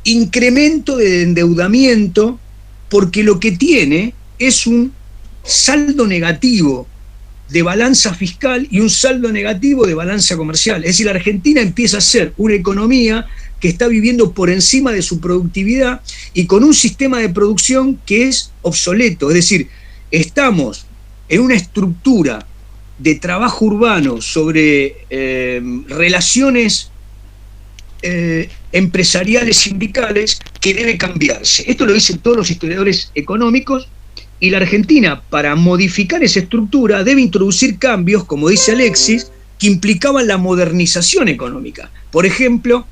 incremento de endeudamiento, porque lo que tiene es un saldo negativo de balanza fiscal y un saldo negativo de balanza comercial. Es decir, la Argentina empieza a ser una economía que está viviendo por encima de su productividad y con un sistema de producción que es obsoleto. Es decir, estamos en una estructura de trabajo urbano sobre relaciones empresariales, sindicales, que debe cambiarse. Esto lo dicen todos los historiadores económicos, y la Argentina, para modificar esa estructura, debe introducir cambios, como dice Alexis, que implicaban la modernización económica. Por ejemplo,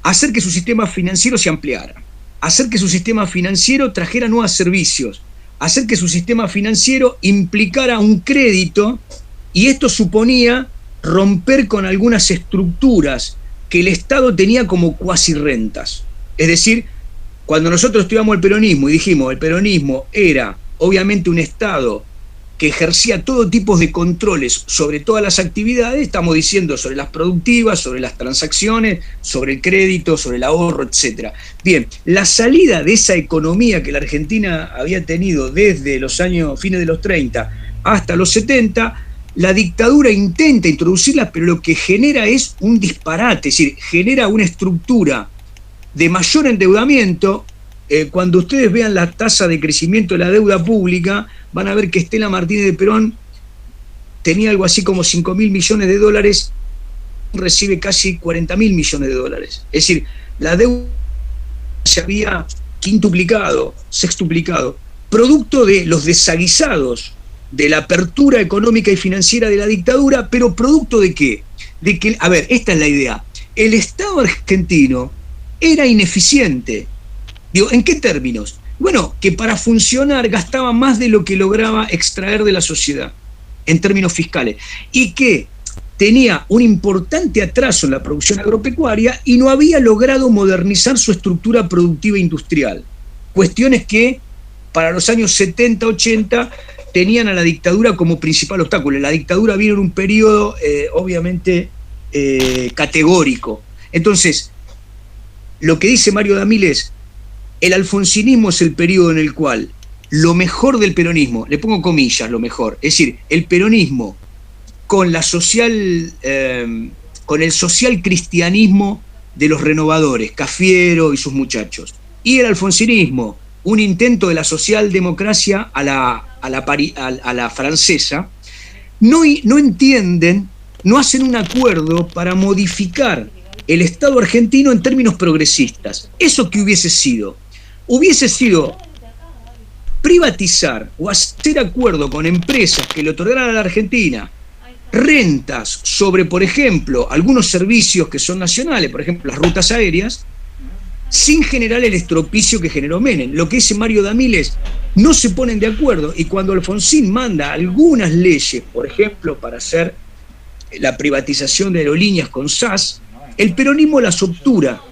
hacer que su sistema financiero se ampliara, hacer que su sistema financiero trajera nuevos servicios, hacer que su sistema financiero implicara un crédito, y esto suponía romper con algunas estructuras que el Estado tenía como cuasi rentas. Es decir, cuando nosotros estudiamos el peronismo y dijimos el peronismo era obviamente un Estado que ejercía todo tipo de controles sobre todas las actividades, estamos diciendo sobre las productivas, sobre las transacciones, sobre el crédito, sobre el ahorro, etc. Bien, la salida de esa economía que la Argentina había tenido desde los años fines de los 30 hasta los 70, la dictadura intenta introducirla, pero lo que genera es un disparate, es decir, genera una estructura de mayor endeudamiento. Cuando ustedes vean la tasa de crecimiento de la deuda pública, van a ver que Estela Martínez de Perón tenía algo así como 5.000 millones de dólares, recibe casi 40.000 millones de dólares. Es decir, la deuda se había quintuplicado, sextuplicado, producto de los desaguisados de la apertura económica y financiera de la dictadura, pero producto de qué? De que, a ver, esta es la idea, el Estado argentino era ineficiente. Digo, ¿en qué términos? Bueno, que para funcionar gastaba más de lo que lograba extraer de la sociedad, en términos fiscales, y que tenía un importante atraso en la producción agropecuaria y no había logrado modernizar su estructura productiva industrial. Cuestiones que para los años 70, 80 tenían a la dictadura como principal obstáculo. La dictadura vino en un periodo obviamente categórico. Entonces, lo que dice Mario Damil es, el alfonsinismo es el periodo en el cual lo mejor del peronismo, le pongo comillas, lo mejor, es decir, el peronismo con la social, con el social cristianismo de los renovadores, Cafiero y sus muchachos, y el alfonsinismo, un intento de la socialdemocracia a la francesa, no entienden, no hacen un acuerdo para modificar el Estado argentino en términos progresistas. ¿Eso qué hubiese sido? Hubiese sido privatizar o hacer acuerdo con empresas que le otorgaran a la Argentina rentas sobre, por ejemplo, algunos servicios que son nacionales, por ejemplo, las rutas aéreas, sin generar el estropicio que generó Menem. Lo que dice Mario Damil es, no se ponen de acuerdo, y cuando Alfonsín manda algunas leyes, por ejemplo, para hacer la privatización de aerolíneas con SAS, el peronismo las obtura.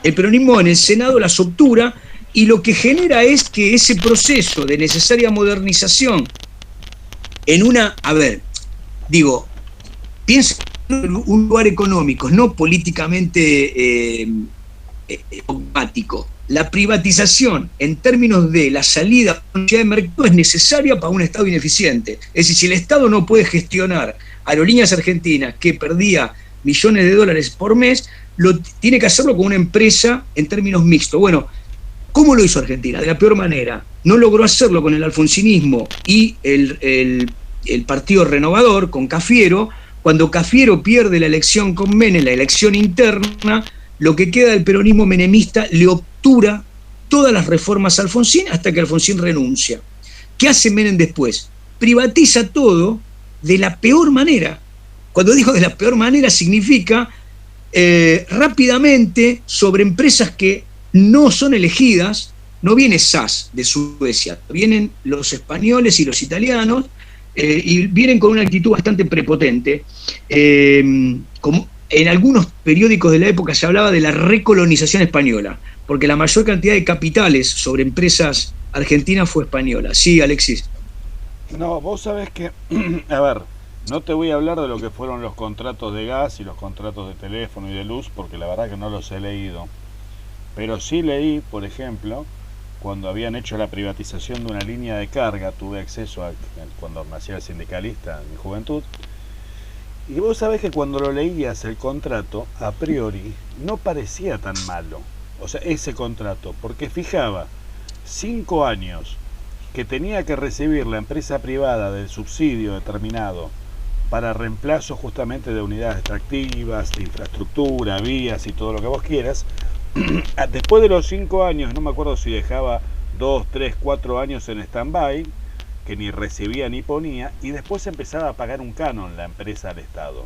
El peronismo en el Senado las obtura, y lo que genera es que ese proceso de necesaria modernización en una, piensa en un lugar económico, no políticamente dogmático. La privatización en términos de la salida de mercado es necesaria para un Estado ineficiente. Es decir, si el Estado no puede gestionar Aerolíneas Argentinas, que perdía millones de dólares por mes, tiene que hacerlo con una empresa en términos mixtos. Bueno, ¿cómo lo hizo Argentina? De la peor manera. No logró hacerlo con el alfonsinismo y el Partido Renovador, con Cafiero. Cuando Cafiero pierde la elección con Menem, la elección interna, lo que queda del peronismo menemista le obtura todas las reformas a Alfonsín hasta que Alfonsín renuncia. ¿Qué hace Menem después? Privatiza todo de la peor manera. Cuando digo de la peor manera significa rápidamente sobre empresas que no son elegidas. No viene SAS de Suecia, vienen los españoles y los italianos, y vienen con una actitud bastante prepotente. Como en algunos periódicos de la época se hablaba de la recolonización española, porque la mayor cantidad de capitales sobre empresas argentinas fue española. Sí, Alexis. No, vos sabés que, a ver, no te voy a hablar de lo que fueron los contratos de gas y los contratos de teléfono y de luz, porque la verdad que no los he leído. Pero sí leí, por ejemplo, cuando habían hecho la privatización de una línea de carga, tuve acceso a cuando me hacía sindicalista en mi juventud, y vos sabés que cuando lo leías el contrato, a priori, no parecía tan malo, o sea, ese contrato, porque fijaba 5 años que tenía que recibir la empresa privada del subsidio determinado para reemplazo justamente de unidades extractivas, de infraestructura, vías y todo lo que vos quieras. Después de los 5 años, no me acuerdo si dejaba 2, 3, 4 años en stand-by, que ni recibía ni ponía, y después empezaba a pagar un canon la empresa al Estado.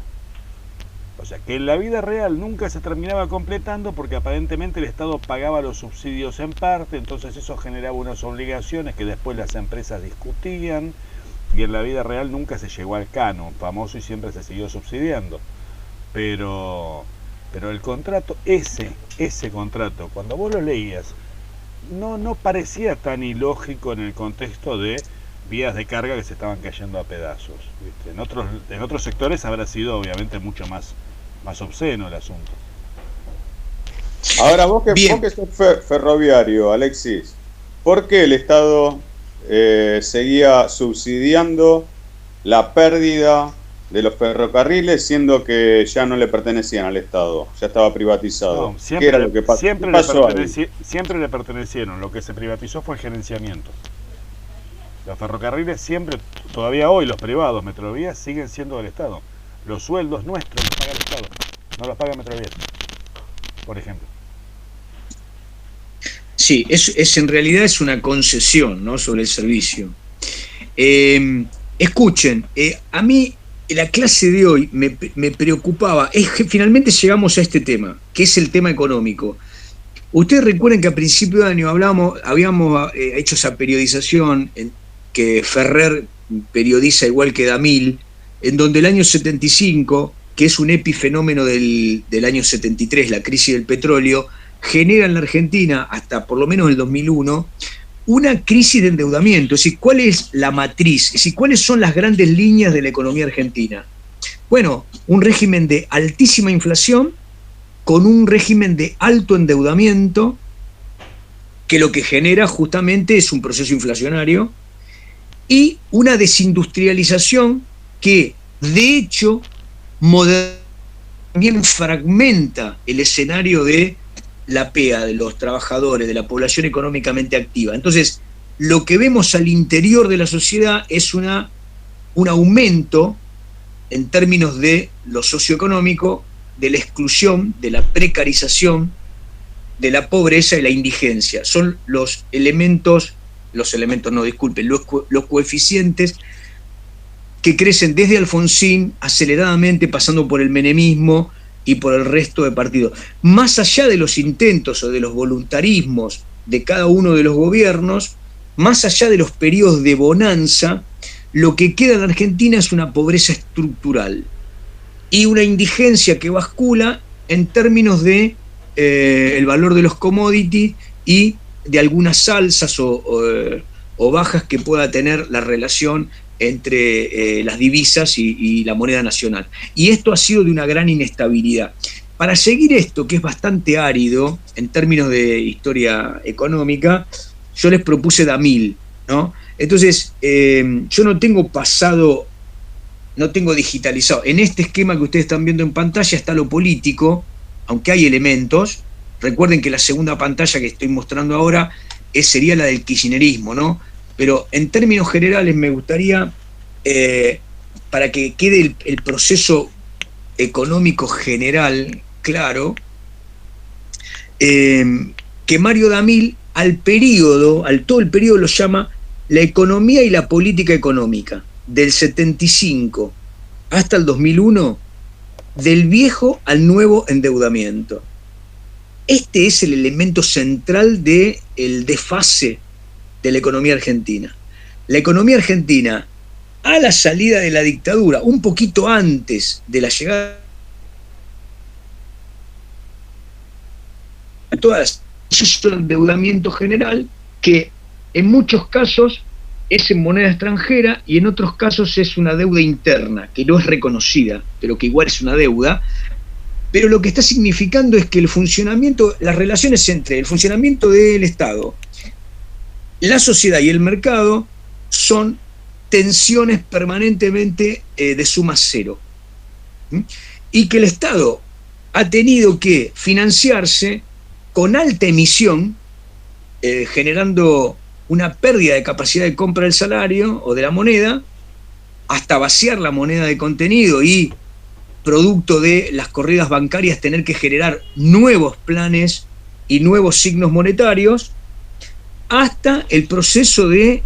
O sea, que en la vida real nunca se terminaba completando porque aparentemente el Estado pagaba los subsidios en parte, entonces eso generaba unas obligaciones que después las empresas discutían, y en la vida real nunca se llegó al canon famoso y siempre se siguió subsidiando. Pero el contrato, ese contrato, cuando vos lo leías, no parecía tan ilógico en el contexto de vías de carga que se estaban cayendo a pedazos, ¿viste? En otros sectores habrá sido obviamente mucho más obsceno el asunto. Ahora vos que sos ferroviario, Alexis, ¿por qué el Estado seguía subsidiando la pérdida de los ferrocarriles, siendo que ya no le pertenecían al Estado, ya estaba privatizado? No, siempre, ¿qué era lo que pasó? Siempre le pertenecieron, lo que se privatizó fue el gerenciamiento. Los ferrocarriles siempre, todavía hoy los privados, Metrovías, siguen siendo del Estado. Los sueldos nuestros los paga el Estado, no los paga Metrovías. por ejemplo. Sí, en realidad es una concesión, ¿no?, sobre el servicio. Escuchen, a mí la clase de hoy me preocupaba, es que finalmente llegamos a este tema, que es el tema económico. Ustedes recuerden que a principio de año habíamos hecho esa periodización que Ferrer periodiza igual que Damil, en donde el año 75, que es un epifenómeno del año 73, la crisis del petróleo, genera en la Argentina, hasta por lo menos el 2001, una crisis de endeudamiento. Es decir, ¿cuál es la matriz? Es decir, ¿cuáles son las grandes líneas de la economía argentina? Bueno, un régimen de altísima inflación, con un régimen de alto endeudamiento, que lo que genera justamente es un proceso inflacionario, y una desindustrialización que, de hecho, también fragmenta el escenario de la PEA, de los trabajadores, de la población económicamente activa. Entonces, lo que vemos al interior de la sociedad es un aumento, en términos de lo socioeconómico, de la exclusión, de la precarización, de la pobreza y la indigencia. Son los coeficientes que crecen desde Alfonsín, aceleradamente, pasando por el menemismo y por el resto de partidos. Más allá de los intentos o de los voluntarismos de cada uno de los gobiernos, más allá de los periodos de bonanza, lo que queda en Argentina es una pobreza estructural y una indigencia que bascula en términos de el valor de los commodities y de algunas alzas o bajas que pueda tener la relación entre las divisas y la moneda nacional. Y esto ha sido de una gran inestabilidad. Para seguir esto, que es bastante árido en términos de historia económica, yo les propuse Damil, ¿no? Entonces, yo no tengo pasado, no tengo digitalizado. En este esquema que ustedes están viendo en pantalla está lo político, aunque hay elementos. Recuerden que la segunda pantalla que estoy mostrando ahora sería la del kirchnerismo, ¿no? Pero en términos generales me gustaría, para que quede el proceso económico general claro, que Mario Damil al todo el periodo lo llama la economía y la política económica, del 75 hasta el 2001, del viejo al nuevo endeudamiento. Este es el elemento central del desfase de la economía argentina. La economía argentina, a la salida de la dictadura, un poquito antes de la llegada de todas el endeudamiento general, que en muchos casos es en moneda extranjera y en otros casos es una deuda interna, que no es reconocida, pero que igual es una deuda. Pero lo que está significando es que el funcionamiento, las relaciones entre el funcionamiento del Estado, la sociedad y el mercado son tensiones permanentemente de suma cero. Y que el Estado ha tenido que financiarse con alta emisión, generando una pérdida de capacidad de compra del salario o de la moneda, hasta vaciar la moneda de contenido y, producto de las corridas bancarias, tener que generar nuevos planes y nuevos signos monetarios, hasta el proceso de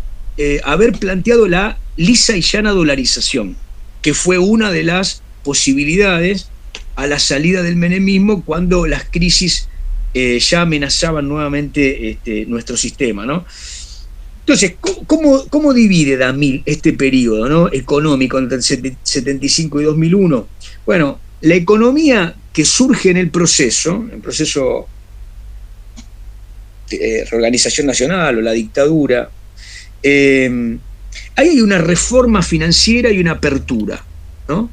haber planteado la lisa y llana dolarización, que fue una de las posibilidades a la salida del menemismo, cuando las crisis ya amenazaban nuevamente nuestro sistema, ¿no? Entonces, ¿cómo divide Damil este periodo, ¿no?, económico entre el 75 y 2001? Bueno, la economía que surge en el proceso de reorganización nacional o la dictadura, ahí hay una reforma financiera y una apertura, ¿no?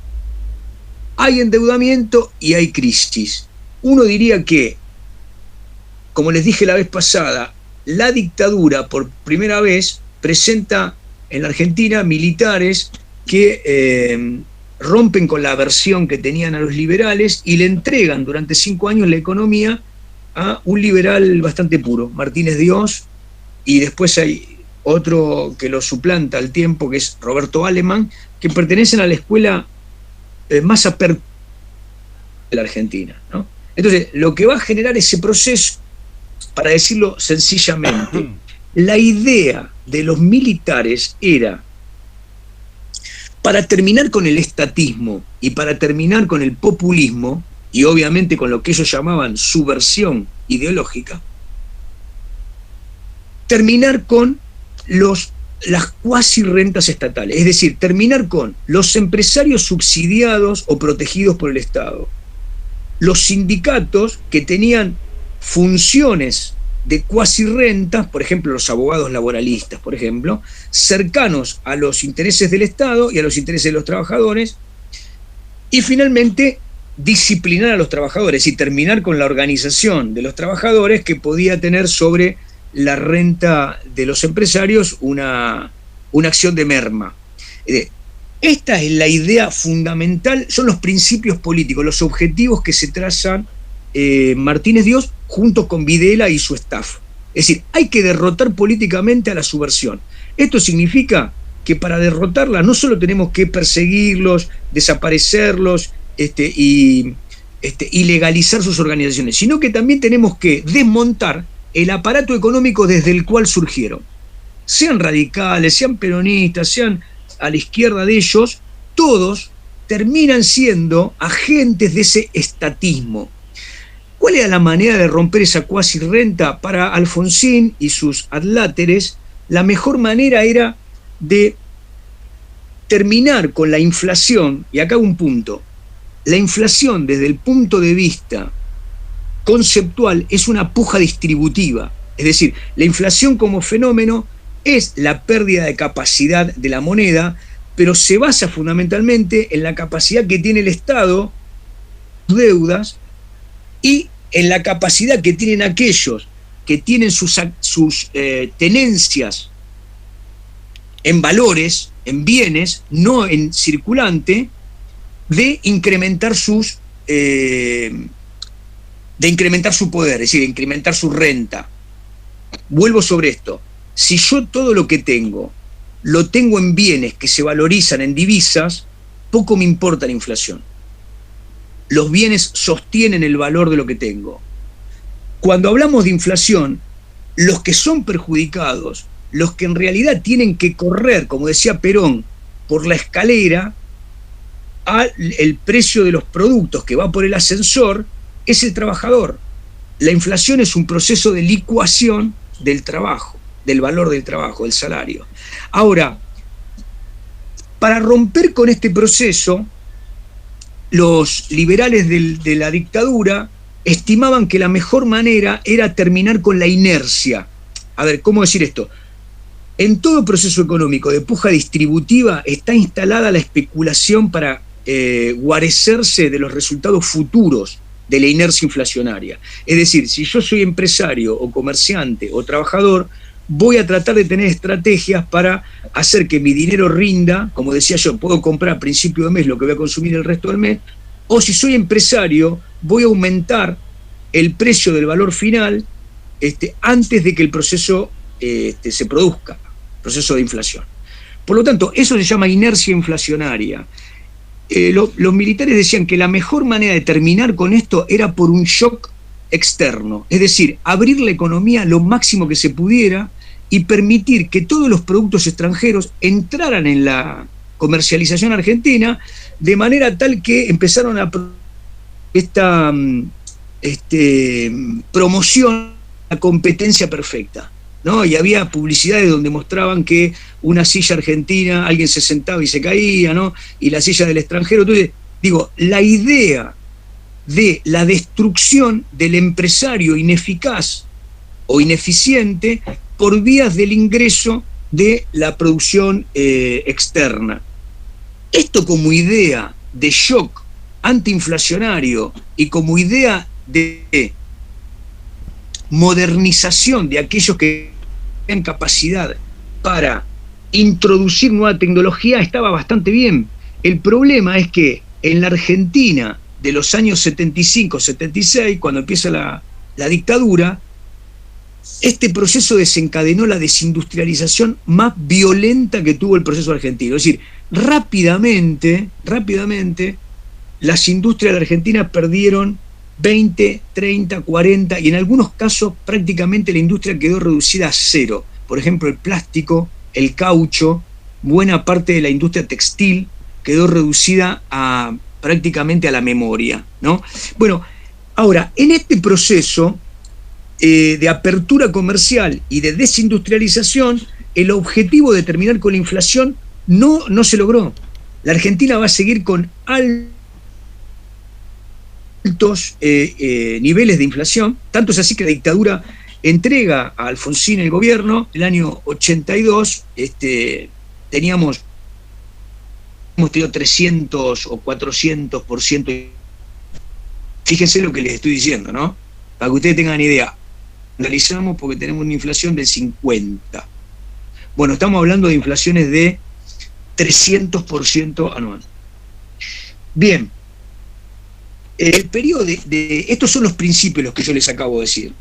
Hay endeudamiento y hay crisis. Uno diría que, como les dije la vez pasada, la dictadura por primera vez presenta en la Argentina militares que rompen con la aversión que tenían a los liberales y le entregan durante 5 años la economía a un liberal bastante puro, Martínez Dios, y después hay otro que lo suplanta al tiempo, que es Roberto Aleman, que pertenecen a la escuela más aperta de la Argentina, ¿no? Entonces, lo que va a generar ese proceso, para decirlo sencillamente, la idea de los militares era, para terminar con el estatismo y para terminar con el populismo, y obviamente con lo que ellos llamaban subversión ideológica, terminar con las cuasi rentas estatales, es decir, terminar con los empresarios subsidiados o protegidos por el Estado, los sindicatos que tenían funciones de cuasi rentas, por ejemplo, los abogados laboralistas, por ejemplo, cercanos a los intereses del Estado y a los intereses de los trabajadores, y finalmente disciplinar a los trabajadores y terminar con la organización de los trabajadores que podía tener sobre la renta de los empresarios una acción de merma. Esta es la idea fundamental, son los principios políticos, los objetivos que se trazan Martínez Dios junto con Videla y su staff. Es decir, hay que derrotar políticamente a la subversión. Esto significa que para derrotarla no solo tenemos que perseguirlos, desaparecerlos y legalizar sus organizaciones, sino que también tenemos que desmontar el aparato económico desde el cual surgieron. Sean radicales, sean peronistas, sean a la izquierda de ellos, todos terminan siendo agentes de ese estatismo. ¿Cuál era la manera de romper esa cuasi renta? Para Alfonsín y sus adláteres, la mejor manera era de terminar con la inflación, y acá un punto, la inflación desde el punto de vista conceptual es una puja distributiva, es decir, la inflación como fenómeno es la pérdida de capacidad de la moneda, pero se basa fundamentalmente en la capacidad que tiene el Estado, deudas, y en la capacidad que tienen aquellos que tienen sus tenencias en valores, en bienes, no en circulante, de incrementar su poder, es decir, de incrementar su renta. Vuelvo sobre esto. Si yo todo lo que tengo lo tengo en bienes que se valorizan en divisas, poco me importa la inflación. Los bienes sostienen el valor de lo que tengo. Cuando hablamos de inflación, los que son perjudicados, los que en realidad tienen que correr, como decía Perón, por la escalera, el precio de los productos que va por el ascensor, es el trabajador. La inflación es un proceso de licuación del trabajo, del valor del trabajo, del salario. Ahora, para romper con este proceso, los liberales de la dictadura estimaban que la mejor manera era terminar con la inercia. A ver, ¿cómo decir esto? En todo proceso económico de puja distributiva está instalada la especulación para guarecerse de los resultados futuros de la inercia inflacionaria. Es decir, si yo soy empresario o comerciante o trabajador, voy a tratar de tener estrategias para hacer que mi dinero rinda. Como decía yo, puedo comprar a principio de mes lo que voy a consumir el resto del mes, o si soy empresario, voy a aumentar el precio del valor final antes de que el proceso se produzca, proceso de inflación. Por lo tanto, eso se llama inercia inflacionaria. Los militares decían que la mejor manera de terminar con esto era por un shock externo, es decir, abrir la economía lo máximo que se pudiera y permitir que todos los productos extranjeros entraran en la comercialización argentina, de manera tal que empezaron a esta promoción, la competencia perfecta, ¿no? Y había publicidades donde mostraban que una silla argentina, alguien se sentaba y se caía, ¿no? Y la silla del extranjero. Entonces, digo, la idea de la destrucción del empresario ineficaz o ineficiente por vías del ingreso de la producción externa. Esto como idea de shock antiinflacionario y como idea de modernización de aquellos que tienen capacidad para introducir nueva tecnología estaba bastante bien. El problema es que en la Argentina de los años 75-76, cuando empieza la dictadura, este proceso desencadenó la desindustrialización más violenta que tuvo el proceso argentino. Es decir, rápidamente las industrias de la Argentina perdieron 20, 30, 40 y en algunos casos prácticamente la industria quedó reducida a cero. Por ejemplo, el plástico, el caucho, buena parte de la industria textil quedó reducida prácticamente a la memoria, ¿no? Bueno, ahora, en este proceso de apertura comercial y de desindustrialización, el objetivo de terminar con la inflación no se logró. La Argentina va a seguir con altos niveles de inflación, tanto es así que la dictadura entrega a Alfonsín el gobierno. El año 82 teníamos tenido 300 o 400%. Fíjense lo que les estoy diciendo, ¿no? Para que ustedes tengan idea. Analizamos porque tenemos una inflación del 50. Bueno, estamos hablando de inflaciones de 300% anual. Bien. El periodo estos son los principios los que yo les acabo de decir.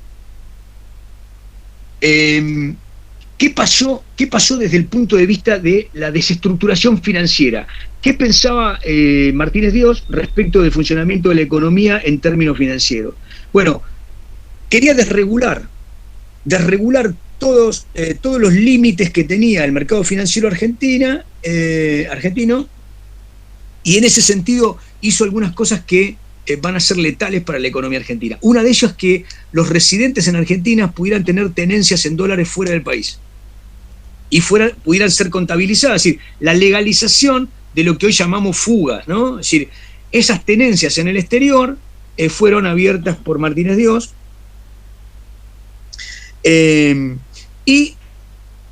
¿Qué pasó desde el punto de vista de la desestructuración financiera? ¿Qué pensaba Martínez Dios respecto del funcionamiento de la economía en términos financieros? Bueno, quería desregular todos los límites que tenía el mercado financiero argentino, y en ese sentido hizo algunas cosas que van a ser letales para la economía argentina. Una de ellas es que los residentes en Argentina pudieran tener tenencias en dólares fuera del país y pudieran ser contabilizadas, es decir, la legalización de lo que hoy llamamos fugas, ¿no? Es decir, esas tenencias en el exterior fueron abiertas por Martínez Dios, y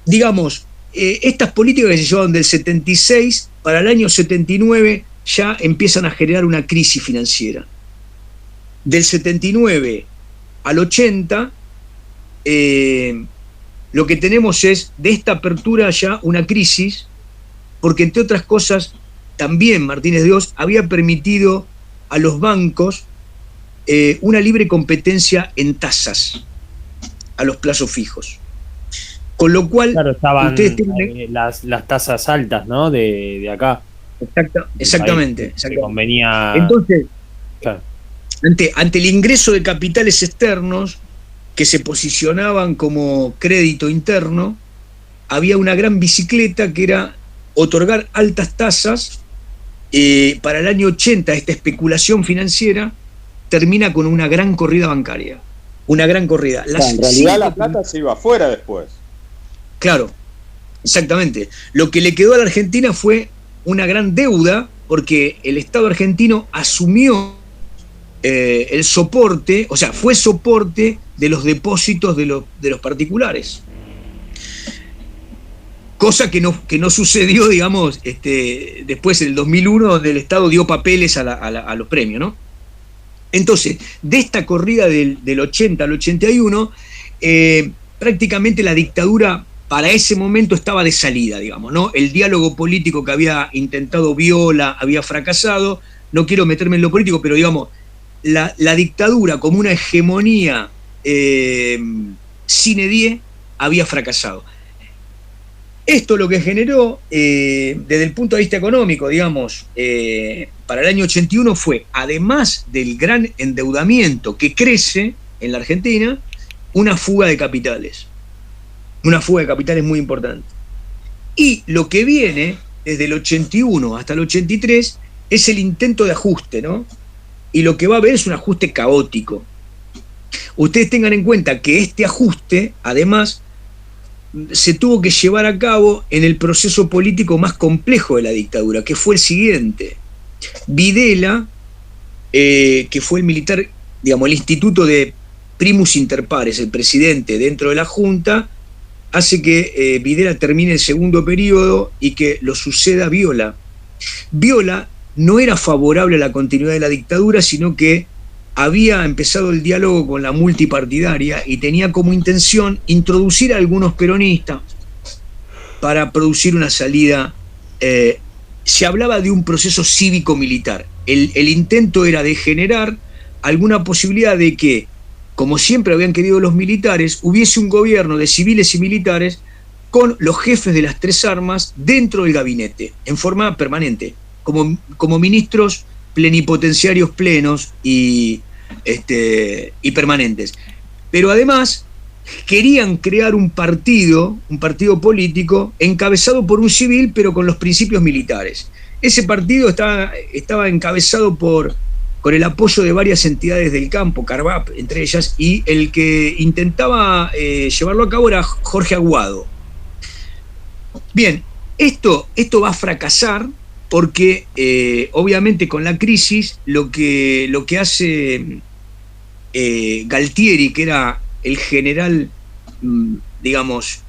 digamos, estas políticas que se llevaron del 76 para el año 79 ya empiezan a generar una crisis financiera. Del 79 al 80, lo que tenemos es de esta apertura ya una crisis, porque entre otras cosas, también Martínez Dios había permitido a los bancos una libre competencia en tasas a los plazos fijos. Con lo cual, claro, estaban ustedes tienen las tasas altas, ¿no? De acá. Exactamente. Que convenía. Entonces, claro, ante el ingreso de capitales externos que se posicionaban como crédito interno, había una gran bicicleta que era otorgar altas tasas. Para el año 80 esta especulación financiera termina con una gran corrida bancaria. Una gran corrida. En realidad la plata se iba afuera después. Claro, exactamente. Lo que le quedó a la Argentina fue una gran deuda, porque el Estado argentino asumió el soporte, o sea, fue soporte de los depósitos de los particulares. Cosa que no sucedió, digamos, después en el 2001, donde el Estado dio papeles a los premios, ¿no? Entonces, de esta corrida del 80 al 81, prácticamente la dictadura para ese momento estaba de salida, digamos, ¿no? El diálogo político que había intentado Viola había fracasado. No quiero meterme en lo político, pero digamos, la dictadura como una hegemonía sine die había fracasado. Esto lo que generó, desde el punto de vista económico, digamos, para el año 81 fue, además del gran endeudamiento que crece en la Argentina, una fuga de capitales. Una fuga de capitales muy importante. Y lo que viene, desde el 81 hasta el 83, es el intento de ajuste, ¿no? Y lo que va a haber es un ajuste caótico. Ustedes tengan en cuenta que este ajuste, además, se tuvo que llevar a cabo en el proceso político más complejo de la dictadura, que fue el siguiente. Videla, que fue el militar, digamos, el instituto de primus inter pares, el presidente dentro de la Junta, hace que Videla termine el segundo periodo y que lo suceda Viola. Viola no era favorable a la continuidad de la dictadura, sino que había empezado el diálogo con la multipartidaria y tenía como intención introducir a algunos peronistas para producir una salida. Se hablaba de un proceso cívico-militar. El intento era de generar alguna posibilidad de que, como siempre habían querido los militares, hubiese un gobierno de civiles y militares con los jefes de las tres armas dentro del gabinete, en forma permanente, como ministros plenipotenciarios plenos y y permanentes. Pero además querían crear un partido político encabezado por un civil, pero con los principios militares. Ese partido estaba encabezado con el apoyo de varias entidades del campo, Carvap entre ellas, y el que intentaba llevarlo a cabo era Jorge Aguado. Bien, esto va a fracasar porque obviamente con la crisis lo que hace Galtieri, que era el general, digamos,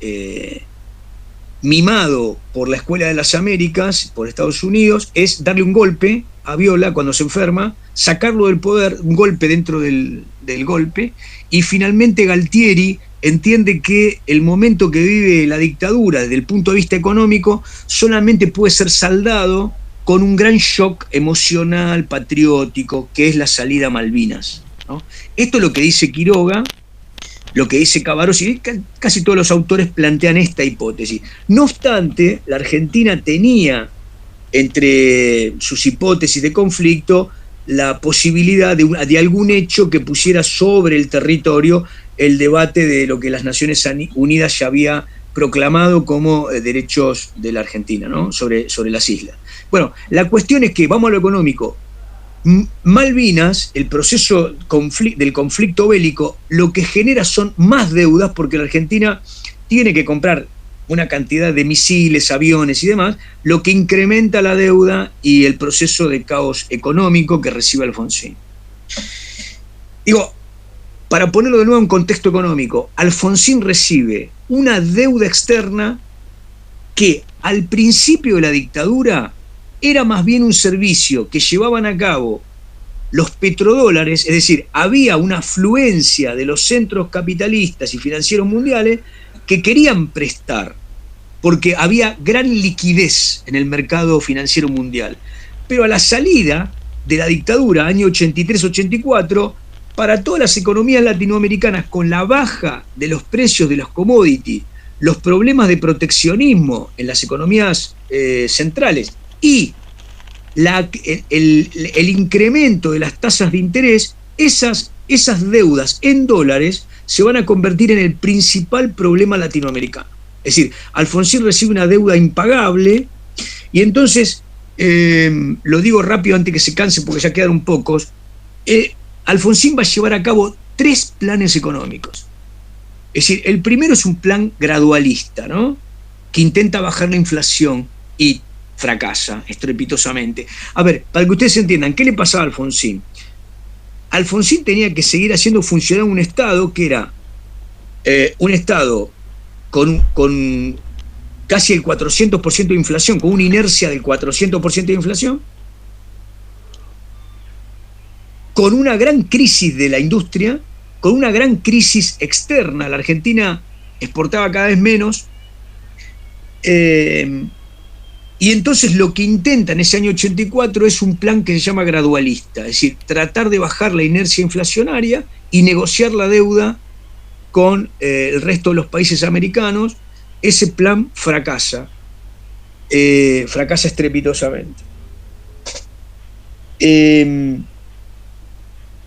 mimado por la Escuela de las Américas, por Estados Unidos, es darle un golpe a Viola cuando se enferma, sacarlo del poder, un golpe dentro del golpe, y finalmente Galtieri entiende que el momento que vive la dictadura desde el punto de vista económico solamente puede ser saldado con un gran shock emocional, patriótico, que es la salida a Malvinas, ¿no? Esto es lo que dice Quiroga, lo que dice Cavarossi, casi todos los autores plantean esta hipótesis. No obstante, la Argentina tenía entre sus hipótesis de conflicto la posibilidad de algún hecho que pusiera sobre el territorio el debate de lo que las Naciones Unidas ya había proclamado como derechos de la Argentina, ¿no? sobre las islas. Bueno, la cuestión es que, vamos a lo económico, Malvinas, el proceso del conflicto bélico, lo que genera son más deudas porque la Argentina tiene que comprar una cantidad de misiles, aviones y demás, lo que incrementa la deuda y el proceso de caos económico que recibe Alfonsín. Digo, para ponerlo de nuevo en contexto económico, Alfonsín recibe una deuda externa que al principio de la dictadura era más bien un servicio que llevaban a cabo los petrodólares, es decir, había una afluencia de los centros capitalistas y financieros mundiales que querían prestar, porque había gran liquidez en el mercado financiero mundial. Pero a la salida de la dictadura, año 83-84, para todas las economías latinoamericanas, con la baja de los precios de los commodities, los problemas de proteccionismo en las economías centrales y el incremento de las tasas de interés, esas deudas en dólares se van a convertir en el principal problema latinoamericano. Es decir, Alfonsín recibe una deuda impagable y entonces, lo digo rápido antes que se canse porque ya quedaron pocos, Alfonsín va a llevar a cabo 3 planes económicos. Es decir, el primero es un plan gradualista, ¿no? Que intenta bajar la inflación y fracasa estrepitosamente. A ver, para que ustedes entiendan, ¿qué le pasaba a Alfonsín? Alfonsín tenía que seguir haciendo funcionar un Estado que era un Estado con casi el 400% de inflación, con una inercia del 400% de inflación, con una gran crisis de la industria, con una gran crisis externa. La Argentina exportaba cada vez menos, y entonces lo que intenta en ese año 84 es un plan que se llama gradualista, es decir, tratar de bajar la inercia inflacionaria y negociar la deuda con el resto de los países americanos. Ese plan fracasa estrepitosamente.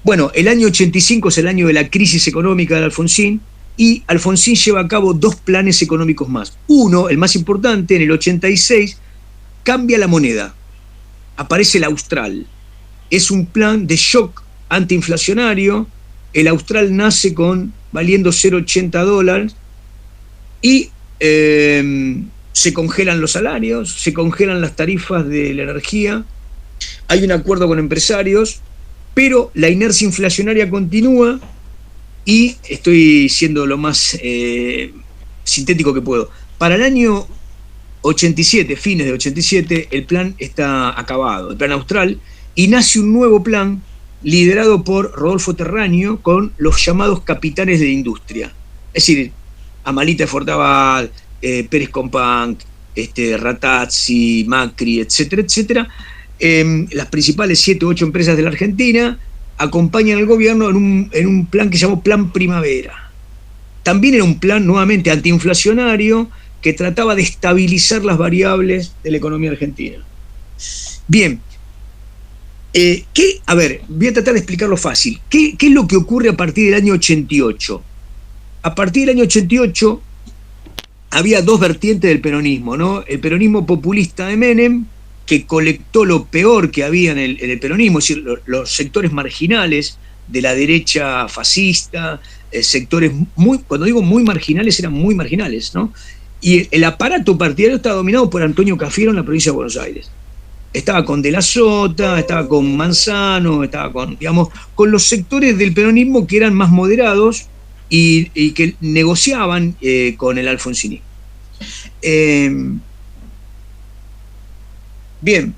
Bueno, el año 85 es el año de la crisis económica de Alfonsín, y Alfonsín lleva a cabo 2 planes económicos más. Uno, el más importante, en el 86, cambia la moneda. Aparece el Austral. Es un plan de shock antiinflacionario. El Austral nace valiendo $0.80 y se congelan los salarios, se congelan las tarifas de la energía. Hay un acuerdo con empresarios, pero la inercia inflacionaria continúa y estoy siendo lo más sintético que puedo. Para el año 87, fines de 87, el plan está acabado, el plan Austral, y nace un nuevo plan liderado por Rodolfo Terraño con los llamados capitanes de la industria. Es decir, Amalita Fortabat, Pérez Companc, Ratazzi, Macri, etcétera, etcétera. Las principales 7 u 8 empresas de la Argentina acompañan al gobierno en un plan que se llamó Plan Primavera. También era un plan nuevamente antiinflacionario que trataba de estabilizar las variables de la economía argentina. Bien, A ver, voy a tratar de explicarlo fácil. ¿Qué es lo que ocurre a partir del año 88? A partir del año 88 había dos vertientes del peronismo, ¿no? El peronismo populista de Menem, que colectó lo peor que había en el peronismo, es decir, los sectores marginales de la derecha fascista, sectores cuando digo muy marginales, eran muy marginales, ¿no? Y el aparato partidario estaba dominado por Antonio Cafiero en la provincia de Buenos Aires. Estaba con De la Sota, estaba con Manzano, estaba con los sectores del peronismo que eran más moderados y que negociaban con el alfonsinismo. Bien,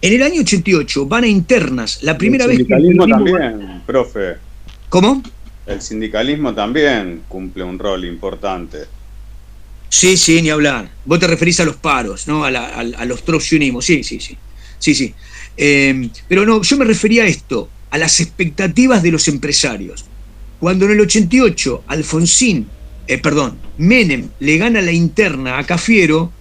en el año 88 van a internas, la primera vez que el sindicalismo también, profe. ¿Cómo? El sindicalismo también cumple un rol importante. Sí, ni hablar. Vos te referís a los paros, ¿no? A los trotskismos, sí. Pero no, yo me refería a esto, a las expectativas de los empresarios. Cuando en el 88 Menem le gana la interna a Cafiero,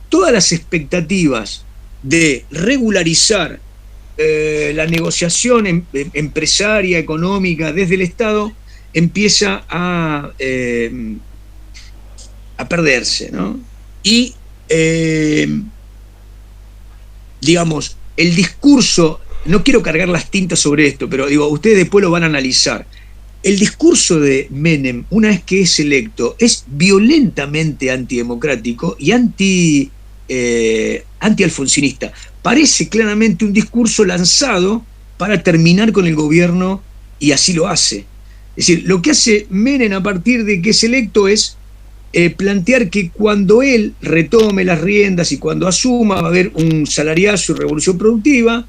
todas las expectativas de regularizar la negociación empresaria, económica desde el Estado empieza a perderse, ¿no? Y, digamos, el discurso, no quiero cargar las tintas sobre esto, pero digo, ustedes después lo van a analizar. El discurso de Menem, una vez que es electo, es violentamente antidemocrático y anti-alfonsinista. Parece claramente un discurso lanzado para terminar con el gobierno, y así lo hace. Es decir, lo que hace Menem a partir de que es electo es plantear que cuando él retome las riendas y cuando asuma va a haber un salariazo y revolución productiva.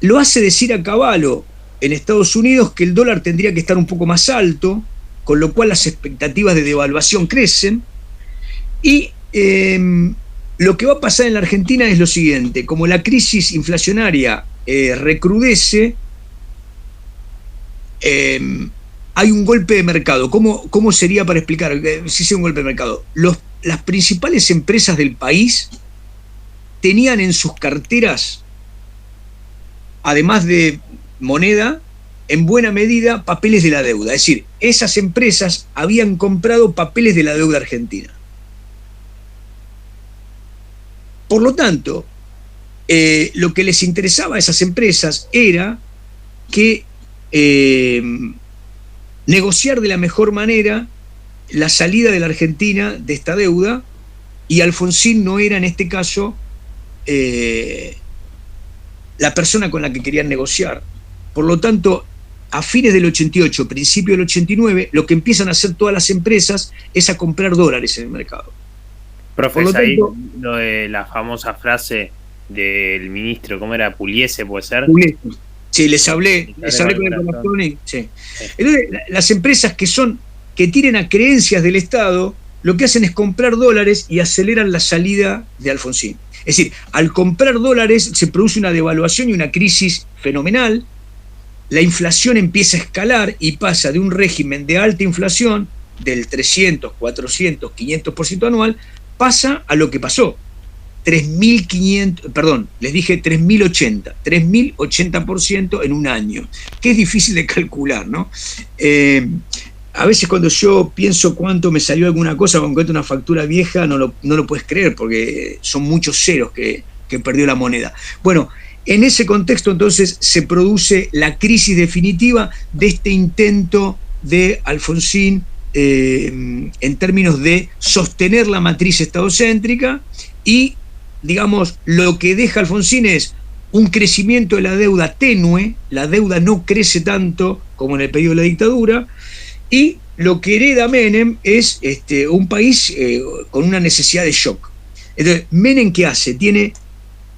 Lo hace decir a caballo en Estados Unidos que el dólar tendría que estar un poco más alto, con lo cual las expectativas de devaluación crecen. Y lo que va a pasar en la Argentina es lo siguiente: como la crisis inflacionaria recrudece, hay un golpe de mercado. ¿Cómo sería para explicar si es un golpe de mercado? Las principales empresas del país tenían en sus carteras, además de moneda, en buena medida papeles de la deuda. Es decir, esas empresas habían comprado papeles de la deuda argentina. Por lo tanto, lo que les interesaba a esas empresas era que negociar de la mejor manera la salida de la Argentina de esta deuda, y Alfonsín no era en este caso la persona con la que querían negociar. Por lo tanto, a fines del 88, principio del 89, lo que empiezan a hacer todas las empresas es a comprar dólares en el mercado. Profesor, ahí lo de la famosa frase del ministro, ¿cómo era? Puliese, ¿puede ser? Puliese. Sí, les hablé con el corazón y, sí. Entonces, las empresas que tienen a creencias del Estado, lo que hacen es comprar dólares y aceleran la salida de Alfonsín. Es decir, al comprar dólares se produce una devaluación y una crisis fenomenal. La inflación empieza a escalar y pasa de un régimen de alta inflación del 300, 400, 500% anual, pasa a lo que pasó. 3.080% en un año, que es difícil de calcular, ¿no? A veces cuando yo pienso cuánto me salió alguna cosa, cuando encuentro una factura vieja, no lo puedes creer, porque son muchos ceros que perdió la moneda. Bueno, en ese contexto entonces se produce la crisis definitiva de este intento de Alfonsín en términos de sostener la matriz estadocéntrica, y digamos, lo que deja Alfonsín es un crecimiento de la deuda tenue, la deuda no crece tanto como en el periodo de la dictadura, y lo que hereda Menem es un país con una necesidad de shock. Entonces, Menem, ¿qué hace? Tiene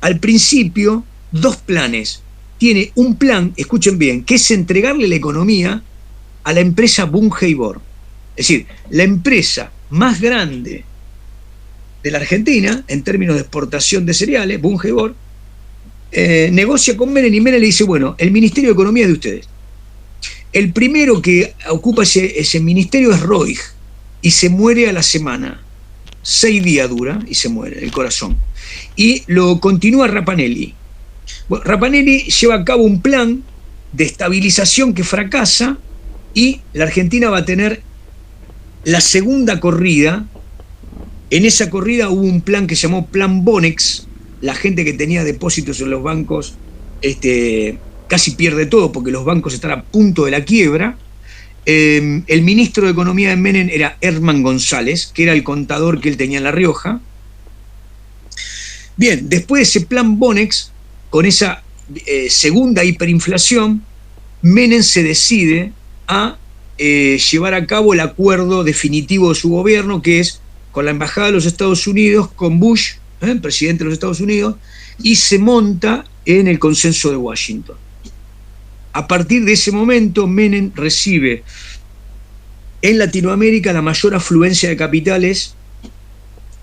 al principio dos planes. Tiene un plan, escuchen bien, que es entregarle la economía a la empresa Bunge y Bor. Es decir, la empresa más grande de la Argentina, en términos de exportación de cereales, Bunge y Bor, negocia con Menem, y Menem le dice, bueno, el Ministerio de Economía es de ustedes. El primero que ocupa ese ministerio es Roig, y se muere a la semana. 6 días dura y se muere, el corazón. Y lo continúa Rapanelli. Bueno, Rapanelli lleva a cabo un plan de estabilización que fracasa y la Argentina va a tener la segunda corrida. En esa corrida hubo un plan que se llamó Plan Bonex. La gente que tenía depósitos en los bancos casi pierde todo porque los bancos están a punto de la quiebra. El ministro de Economía de Menem era Herman González, que era el contador que él tenía en La Rioja. Bien, después de ese plan Bonex, con esa segunda hiperinflación, Menem se decide a llevar a cabo el acuerdo definitivo de su gobierno, que es con la Embajada de los Estados Unidos, con Bush, presidente de los Estados Unidos, y se monta en el Consenso de Washington. A partir de ese momento, Menem recibe en Latinoamérica la mayor afluencia de capitales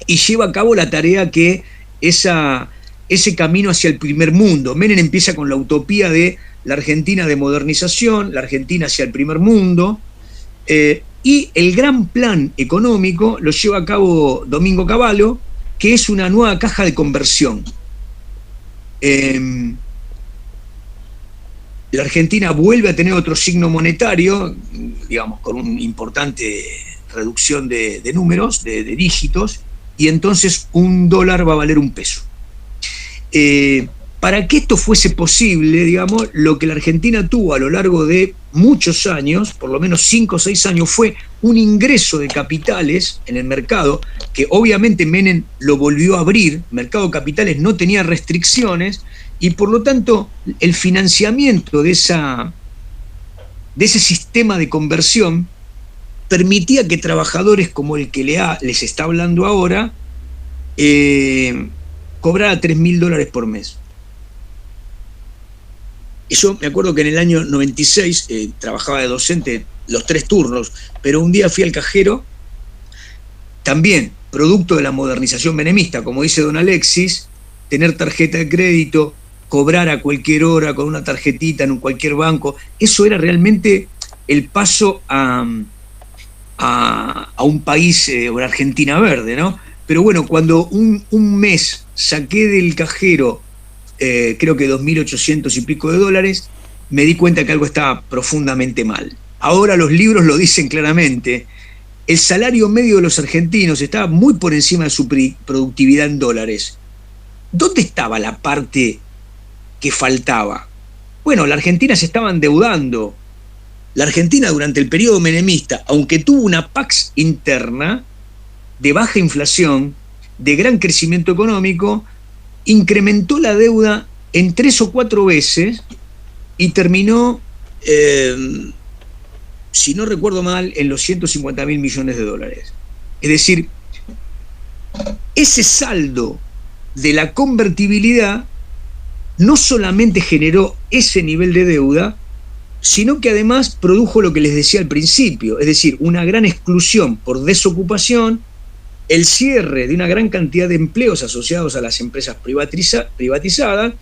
y lleva a cabo la tarea que ese camino hacia el primer mundo. Menem empieza con la utopía de la Argentina de modernización, la Argentina hacia el primer mundo, y el gran plan económico lo lleva a cabo Domingo Cavallo, que es una nueva caja de conversión. La Argentina vuelve a tener otro signo monetario, digamos, con una importante reducción de números, de dígitos, y entonces $1 va a valer $1. Para que esto fuese posible, digamos, lo que la Argentina tuvo a lo largo de muchos años, por lo menos 5 o 6 años, fue un ingreso de capitales en el mercado, que obviamente Menem lo volvió a abrir. El mercado de capitales no tenía restricciones, y por lo tanto el financiamiento de ese sistema de conversión permitía que trabajadores como el que les está hablando ahora cobrara $3.000 por mes. Y yo me acuerdo que en el año 96 trabajaba de docente los 3 turnos, pero un día fui al cajero, también producto de la modernización menemista, como dice don Alexis, tener tarjeta de crédito, cobrar a cualquier hora con una tarjetita en cualquier banco, eso era realmente el paso a un país, una Argentina verde, ¿no? Pero bueno, cuando un mes saqué del cajero, creo que $2.800 y pico, me di cuenta que algo estaba profundamente mal. Ahora los libros lo dicen claramente. El salario medio de los argentinos estaba muy por encima de su productividad en dólares. ¿Dónde estaba la parte que faltaba? Bueno, la Argentina se estaba endeudando. La Argentina durante el periodo menemista, aunque tuvo una Pax interna de baja inflación, de gran crecimiento económico, incrementó la deuda en 3 o 4 veces y terminó, si no recuerdo mal, en los $150.000 millones. Es decir, ese saldo de la convertibilidad no solamente generó ese nivel de deuda, sino que además produjo lo que les decía al principio, es decir, una gran exclusión por desocupación, el cierre de una gran cantidad de empleos asociados a las empresas privatizadas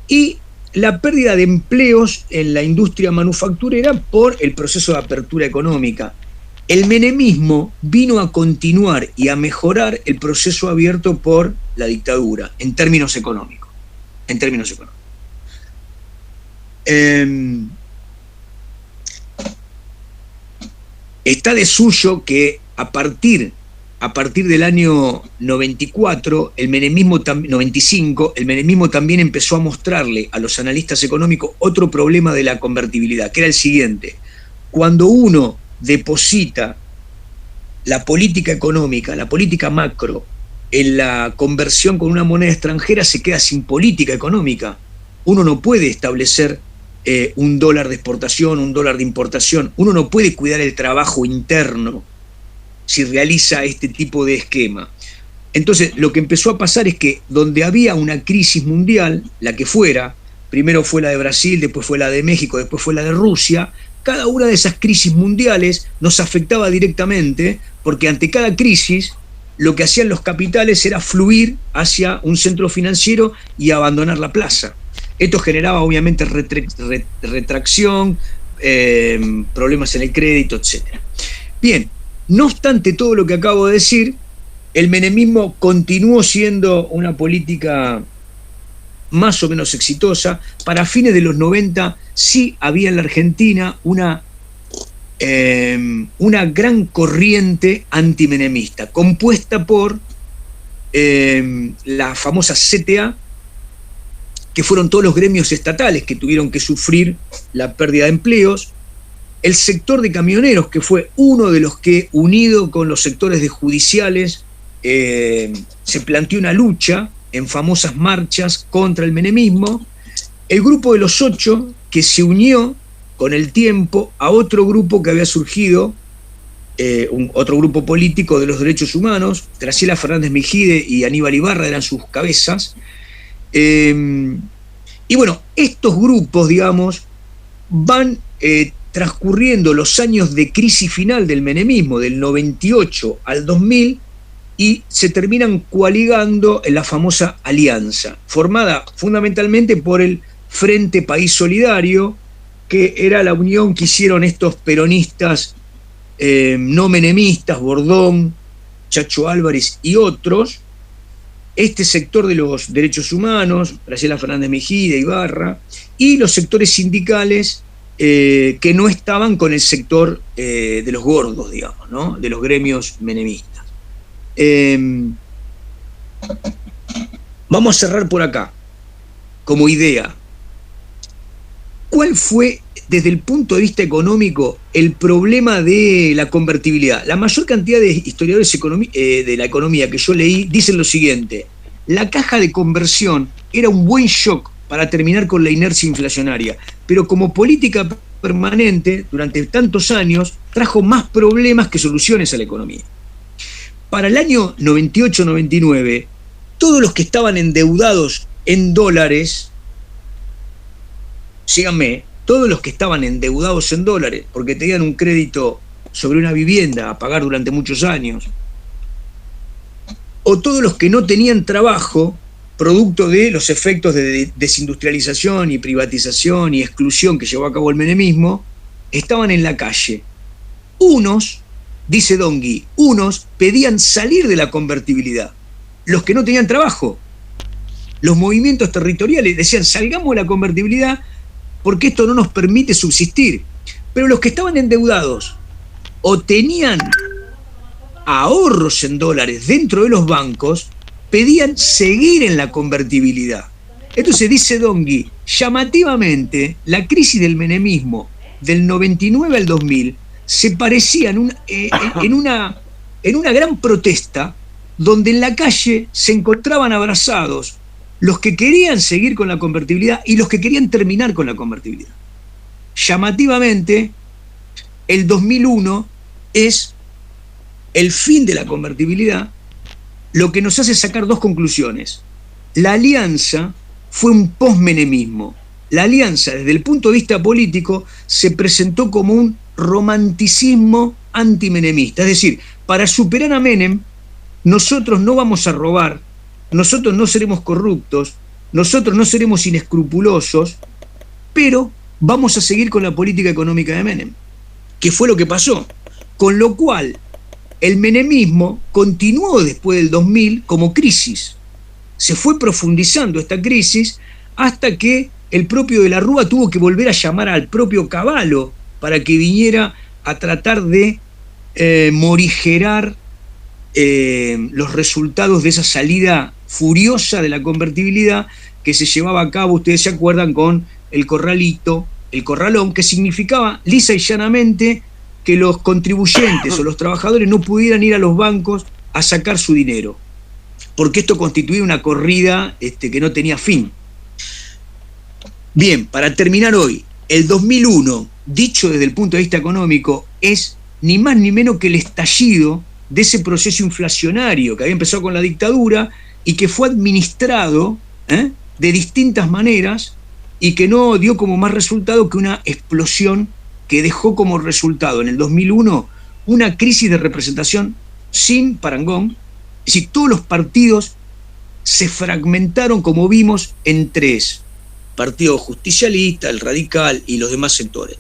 y la pérdida de empleos en la industria manufacturera por el proceso de apertura económica. El menemismo vino a continuar y a mejorar el proceso abierto por la dictadura en términos económicos. Está de suyo que a partir del año 95, el menemismo también empezó a mostrarle a los analistas económicos otro problema de la convertibilidad, que era el siguiente: cuando uno deposita la política económica, la política macro, en la conversión con una moneda extranjera, se queda sin política económica. Uno no puede establecer $1 de exportación, $1 de importación. Uno no puede cuidar el trabajo interno si realiza este tipo de esquema. Entonces, lo que empezó a pasar es que donde había una crisis mundial, la que fuera, primero fue la de Brasil, después fue la de México, después fue la de Rusia, cada una de esas crisis mundiales nos afectaba directamente, porque ante cada crisis lo que hacían los capitales era fluir hacia un centro financiero y abandonar la plaza. Esto generaba obviamente retracción, problemas en el crédito, etc. Bien, no obstante todo lo que acabo de decir, el menemismo continuó siendo una política más o menos exitosa. Para fines de los 90 sí había en la Argentina una gran corriente antimenemista, compuesta por la famosa CTA, que fueron todos los gremios estatales que tuvieron que sufrir la pérdida de empleos, el sector de camioneros, que fue uno de los que, unido con los sectores de judiciales, se planteó una lucha en famosas marchas contra el menemismo, el grupo de los 8, que se unió con el tiempo a otro grupo que había surgido, otro grupo político de los derechos humanos. Graciela Fernández Mejide y Aníbal Ibarra eran sus cabezas. Y bueno, estos grupos, digamos, van transcurriendo los años de crisis final del menemismo, del 98 al 2000, y se terminan coaligando en la famosa alianza, formada fundamentalmente por el Frente País Solidario, que era la unión que hicieron estos peronistas no menemistas, Bordón, Chacho Álvarez y otros, este sector de los derechos humanos, Graciela Fernández Mejide, Ibarra, y los sectores sindicales que no estaban con el sector de los gordos, digamos, ¿no? De los gremios menemistas. Vamos a cerrar por acá, como idea. ¿Cuál fue, desde el punto de vista económico, el problema de la convertibilidad? La mayor cantidad de historiadores de la economía que yo leí dicen lo siguiente: la caja de conversión era un buen shock para terminar con la inercia inflacionaria, pero como política permanente durante tantos años trajo más problemas que soluciones a la economía. Para el año 98-99, todos los que estaban endeudados en dólares, síganme, todos los que estaban endeudados en dólares porque tenían un crédito sobre una vivienda a pagar durante muchos años, o todos los que no tenían trabajo producto de los efectos de desindustrialización y privatización y exclusión que llevó a cabo el menemismo, estaban en la calle. Unos, dice Dongui, unos pedían salir de la convertibilidad. Los que no tenían trabajo, los movimientos territoriales decían: salgamos de la convertibilidad porque esto no nos permite subsistir. Pero los que estaban endeudados o tenían ahorros en dólares dentro de los bancos pedían seguir en la convertibilidad. Entonces, dice Dongui, llamativamente, la crisis del menemismo del 99 al 2000 se parecía en una gran protesta donde en la calle se encontraban abrazados los que querían seguir con la convertibilidad y los que querían terminar con la convertibilidad. Llamativamente, el 2001 es el fin de la convertibilidad, lo que nos hace sacar dos conclusiones. La alianza fue un posmenemismo. La alianza, desde el punto de vista político, se presentó como un romanticismo antimenemista. Es decir, para superar a Menem, nosotros no vamos a robar, nosotros no seremos corruptos, nosotros no seremos inescrupulosos, pero vamos a seguir con la política económica de Menem, que fue lo que pasó. Con lo cual, el menemismo continuó después del 2000 como crisis. Se fue profundizando esta crisis hasta que el propio de la Rúa tuvo que volver a llamar al propio Cavallo para que viniera a tratar de morigerar los resultados de esa salida furiosa de la convertibilidad que se llevaba a cabo, ustedes se acuerdan, con el corralito, el corralón, que significaba lisa y llanamente que los contribuyentes o los trabajadores no pudieran ir a los bancos a sacar su dinero, porque esto constituía una corrida que no tenía fin. Bien, para terminar hoy, el 2001, dicho desde el punto de vista económico, es ni más ni menos que el estallido de ese proceso inflacionario que había empezado con la dictadura y que fue administrado de distintas maneras y que no dio como más resultado que una explosión que dejó como resultado en el 2001 una crisis de representación sin parangón. Es decir, todos los partidos se fragmentaron, como vimos, en tres: Partido Justicialista, el Radical y los demás sectores.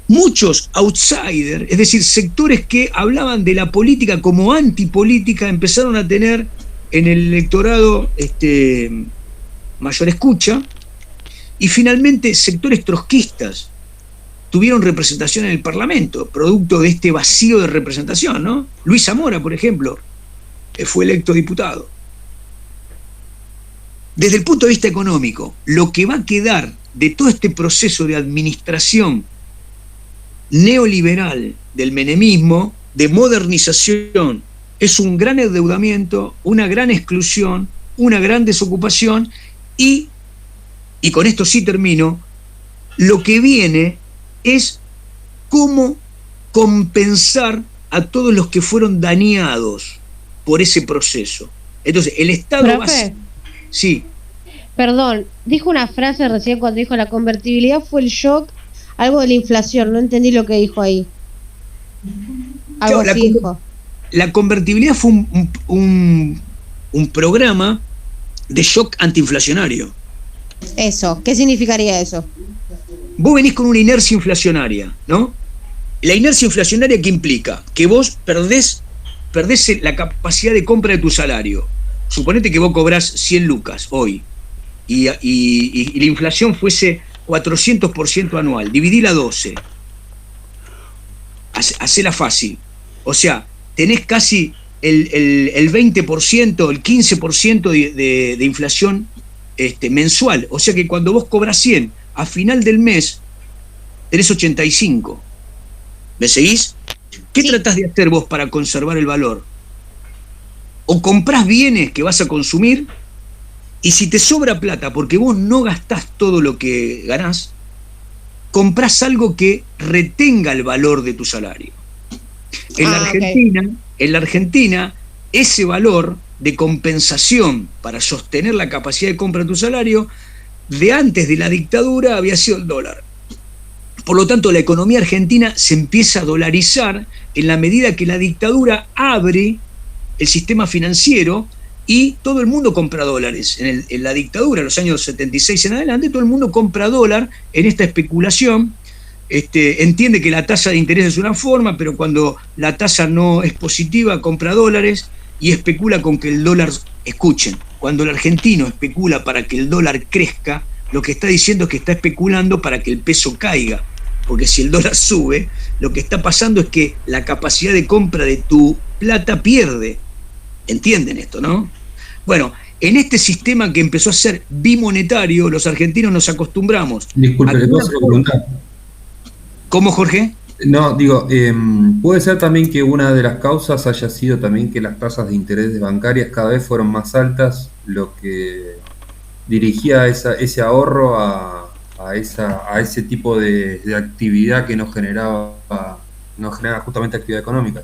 Muchos outsiders, es decir, sectores que hablaban de la política como antipolítica, empezaron a tener en el electorado mayor escucha, y finalmente sectores trotskistas tuvieron representación en el Parlamento, producto de este vacío de representación, ¿no? Luis Zamora, por ejemplo, fue electo diputado. Desde el punto de vista económico, lo que va a quedar de todo este proceso de administración neoliberal del menemismo, de modernización, es un gran endeudamiento, una gran exclusión, una gran desocupación y con esto sí termino, lo que viene es cómo compensar a todos los que fueron dañados por ese proceso. Entonces, el Estado va a... Sí. Perdón, dijo una frase recién cuando dijo la convertibilidad fue el shock, algo de la inflación, no entendí lo que dijo ahí. Algo claro, así dijo. La convertibilidad fue un programa de shock antiinflacionario. Eso, ¿qué significaría eso? Vos venís con una inercia inflacionaria, ¿no? La inercia inflacionaria, ¿qué implica? Que vos perdés la capacidad de compra de tu salario. Suponete que vos cobrás 100 lucas hoy y la inflación fuese 400% anual. Dividila 12. Hacela fácil. O sea, tenés casi el 20%, el 15% de inflación mensual. O sea que cuando vos cobras 100, a final del mes tenés 85. ¿Me seguís? ¿Qué tratás de hacer vos para conservar el valor? O comprás bienes que vas a consumir, y si te sobra plata porque vos no gastás todo lo que ganás, comprás algo que retenga el valor de tu salario. En la Argentina, ese valor de compensación para sostener la capacidad de compra de tu salario, de antes de la dictadura había sido el dólar. Por lo tanto, la economía argentina se empieza a dolarizar en la medida que la dictadura abre el sistema financiero y todo el mundo compra dólares. En la dictadura, en los años 76 en adelante, todo el mundo compra dólar en esta especulación. Entiende que la tasa de interés es una forma, pero cuando la tasa no es positiva, compra dólares y especula con que el dólar, escuchen, cuando el argentino especula para que el dólar crezca, lo que está diciendo es que está especulando para que el peso caiga, porque si el dólar sube, lo que está pasando es que la capacidad de compra de tu plata pierde. ¿Entienden esto, no? Bueno, en este sistema que empezó a ser bimonetario, los argentinos nos acostumbramos. Disculpe, ¿le puedo hacer una pregunta? ¿Cómo, Jorge? No, digo, puede ser también que una de las causas haya sido también que las tasas de interés bancarias cada vez fueron más altas, lo que dirigía ese ahorro a ese tipo de actividad que no generaba justamente actividad económica.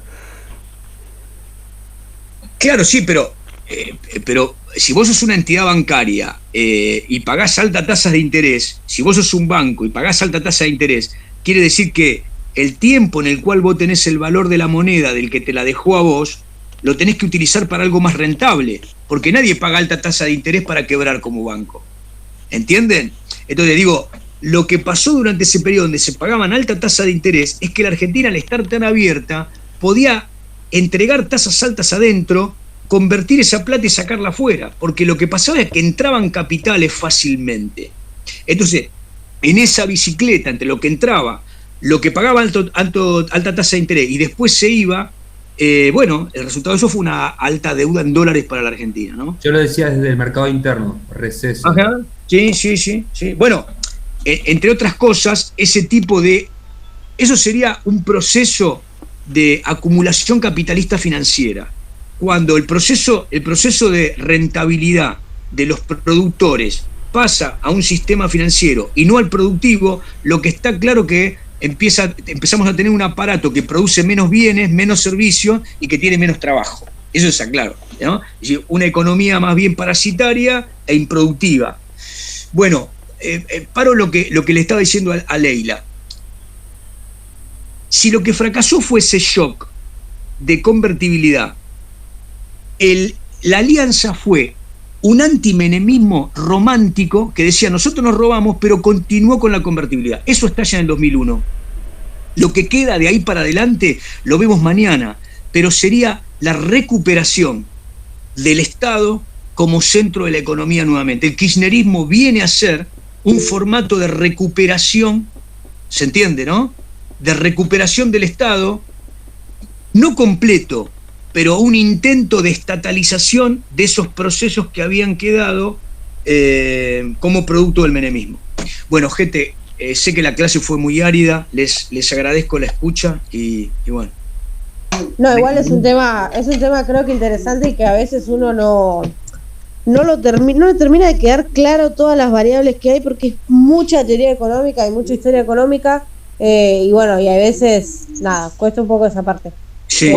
Claro, sí, pero si vos sos una entidad bancaria y pagás altas tasas de interés, si vos sos un banco y pagás alta tasa de interés, quiere decir que el tiempo en el cual vos tenés el valor de la moneda del que te la dejó a vos, lo tenés que utilizar para algo más rentable, porque nadie paga alta tasa de interés para quebrar como banco. ¿Entienden? Entonces digo, lo que pasó durante ese periodo donde se pagaban alta tasa de interés es que la Argentina, al estar tan abierta, podía entregar tasas altas adentro, convertir esa plata y sacarla afuera, porque lo que pasaba es que entraban capitales fácilmente. Entonces, en esa bicicleta, entre lo que entraba, lo que pagaba alta tasa de interés y después se iba, bueno, el resultado de eso fue una alta deuda en dólares para la Argentina, ¿no? Yo lo decía desde el mercado interno, receso. Ajá, sí. Bueno, entre otras cosas, eso sería un proceso de acumulación capitalista financiera. Cuando el proceso de rentabilidad de los productores pasa a un sistema financiero y no al productivo, lo que está claro que empezamos a tener un aparato que produce menos bienes, menos servicios y que tiene menos trabajo. Eso está claro, ¿no? Es decir, una economía más bien parasitaria e improductiva. Bueno, paro lo que le estaba diciendo a Leila. Si lo que fracasó fue ese shock de convertibilidad, la alianza fue un antimenemismo romántico que decía, nosotros nos robamos, pero continuó con la convertibilidad. Eso estalla en el 2001. Lo que queda de ahí para adelante lo vemos mañana, pero sería la recuperación del Estado como centro de la economía nuevamente. El kirchnerismo viene a ser un formato de recuperación, ¿se entiende, no? De recuperación del Estado, no completo, pero un intento de estatalización de esos procesos que habían quedado como producto del menemismo. Bueno, gente, sé que la clase fue muy árida, les agradezco la escucha y bueno. No, igual es un tema creo que interesante y que a veces uno no le termina de quedar claro todas las variables que hay, porque es mucha teoría económica y mucha historia económica, y bueno, y a veces, nada, cuesta un poco esa parte. Sí.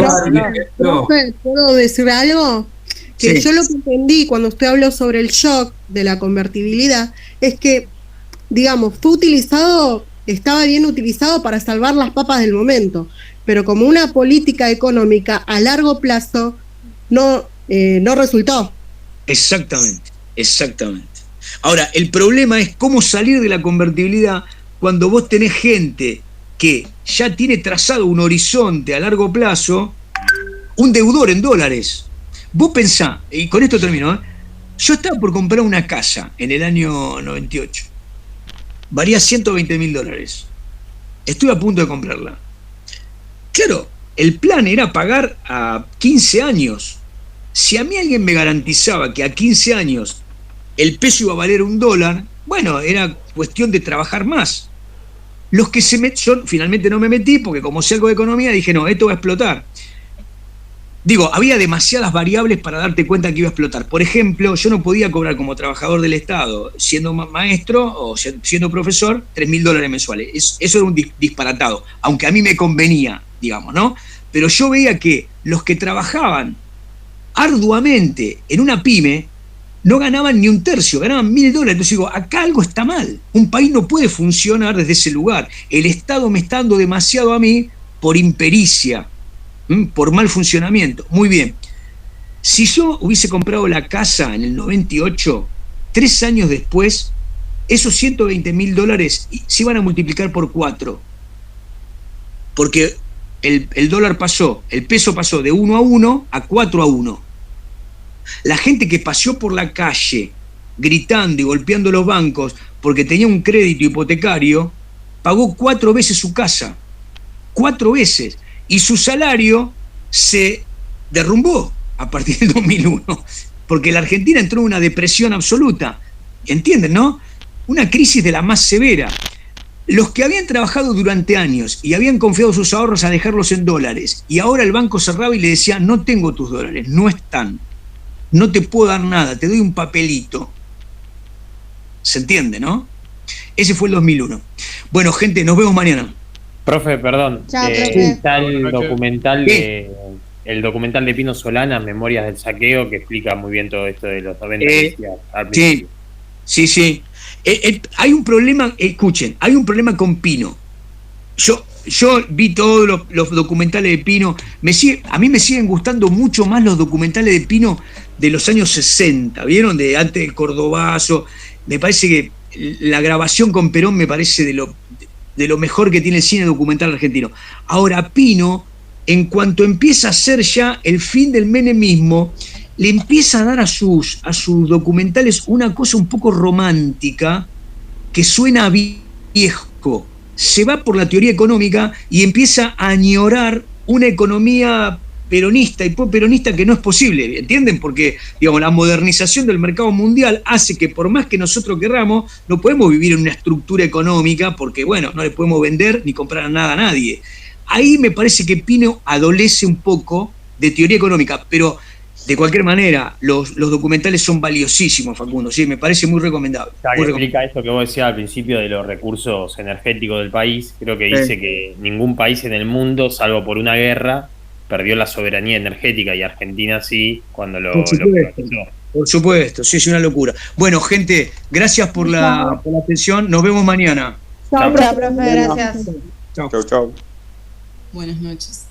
¿Puedo decir algo? Que sí. Yo lo que entendí cuando usted habló sobre el shock de la convertibilidad es que, digamos, estaba bien utilizado para salvar las papas del momento, pero como una política económica a largo plazo no resultó. Exactamente. Ahora, el problema es cómo salir de la convertibilidad cuando vos tenés gente que ya tiene trazado un horizonte a largo plazo, un deudor en dólares. Vos pensá, y con esto termino, yo estaba por comprar una casa en el año 98. Valía $120.000. Estuve a punto de comprarla. Claro, el plan era pagar a 15 años. Si a mí alguien me garantizaba que a 15 años el peso iba a valer $1, bueno, era cuestión de trabajar más. Los que yo finalmente no me metí porque como sé algo de economía dije, no, esto va a explotar. Digo, había demasiadas variables para darte cuenta que iba a explotar. Por ejemplo, yo no podía cobrar como trabajador del Estado, siendo maestro o siendo profesor, $3.000 mensuales. Eso era un disparatado, aunque a mí me convenía, digamos, ¿no? Pero yo veía que los que trabajaban arduamente en una pyme no ganaban ni un tercio, ganaban $1.000. Entonces digo, acá algo está mal. Un país no puede funcionar desde ese lugar. El Estado me está dando demasiado a mí por impericia, por mal funcionamiento. Muy bien. Si yo hubiese comprado la casa en el 98, 3 años después, esos $120.000 se iban a multiplicar por 4. Porque el dólar pasó, el peso pasó de 1-1 a 4-1. La gente que paseó por la calle gritando y golpeando los bancos porque tenía un crédito hipotecario, pagó 4 veces su casa. 4 veces. Y su salario se derrumbó a partir del 2001, porque la Argentina entró en una depresión absoluta. ¿Entienden, no? Una crisis de la más severa. Los que habían trabajado durante años y habían confiado sus ahorros a dejarlos en dólares, y ahora el banco cerraba y le decía, no tengo tus dólares, no están, no te puedo dar nada, te doy un papelito. ¿Se entiende, no? Ese fue el 2001. Bueno, gente, nos vemos mañana. Profe, perdón. Chao, profe. Está el documental de Pino Solana, Memorias del Saqueo, que explica muy bien todo esto de los 90 al principio. Sí. Hay un problema, escuchen, hay un problema con Pino. Yo vi todos los documentales de Pino. A mí me siguen gustando mucho más los documentales de Pino de los años 60, ¿vieron? De antes del Cordobazo. Me parece que la grabación con Perón me parece de lo mejor que tiene el cine documental argentino. Ahora, Pino, en cuanto empieza a ser ya el fin del menemismo, le empieza a dar a sus documentales una cosa un poco romántica que suena viejo. Se va por la teoría económica y empieza a añorar una economía peronista y peronista que no es posible, ¿entienden? Porque, digamos, la modernización del mercado mundial hace que por más que nosotros querramos, no podemos vivir en una estructura económica porque, bueno, no le podemos vender ni comprar nada a nadie. Ahí me parece que Pino adolece un poco de teoría económica, pero de cualquier manera, los documentales son valiosísimos, Facundo, sí, me parece muy recomendable. Explica esto que vos decías al principio de los recursos energéticos del país. Creo que dice que ningún país en el mundo, salvo por una guerra, perdió la soberanía energética, y Argentina sí, cuando lo privatizó. Por supuesto, sí, es una locura. Bueno, gente, gracias por la atención, nos vemos mañana. Chao, profe, gracias. Chao. Buenas noches.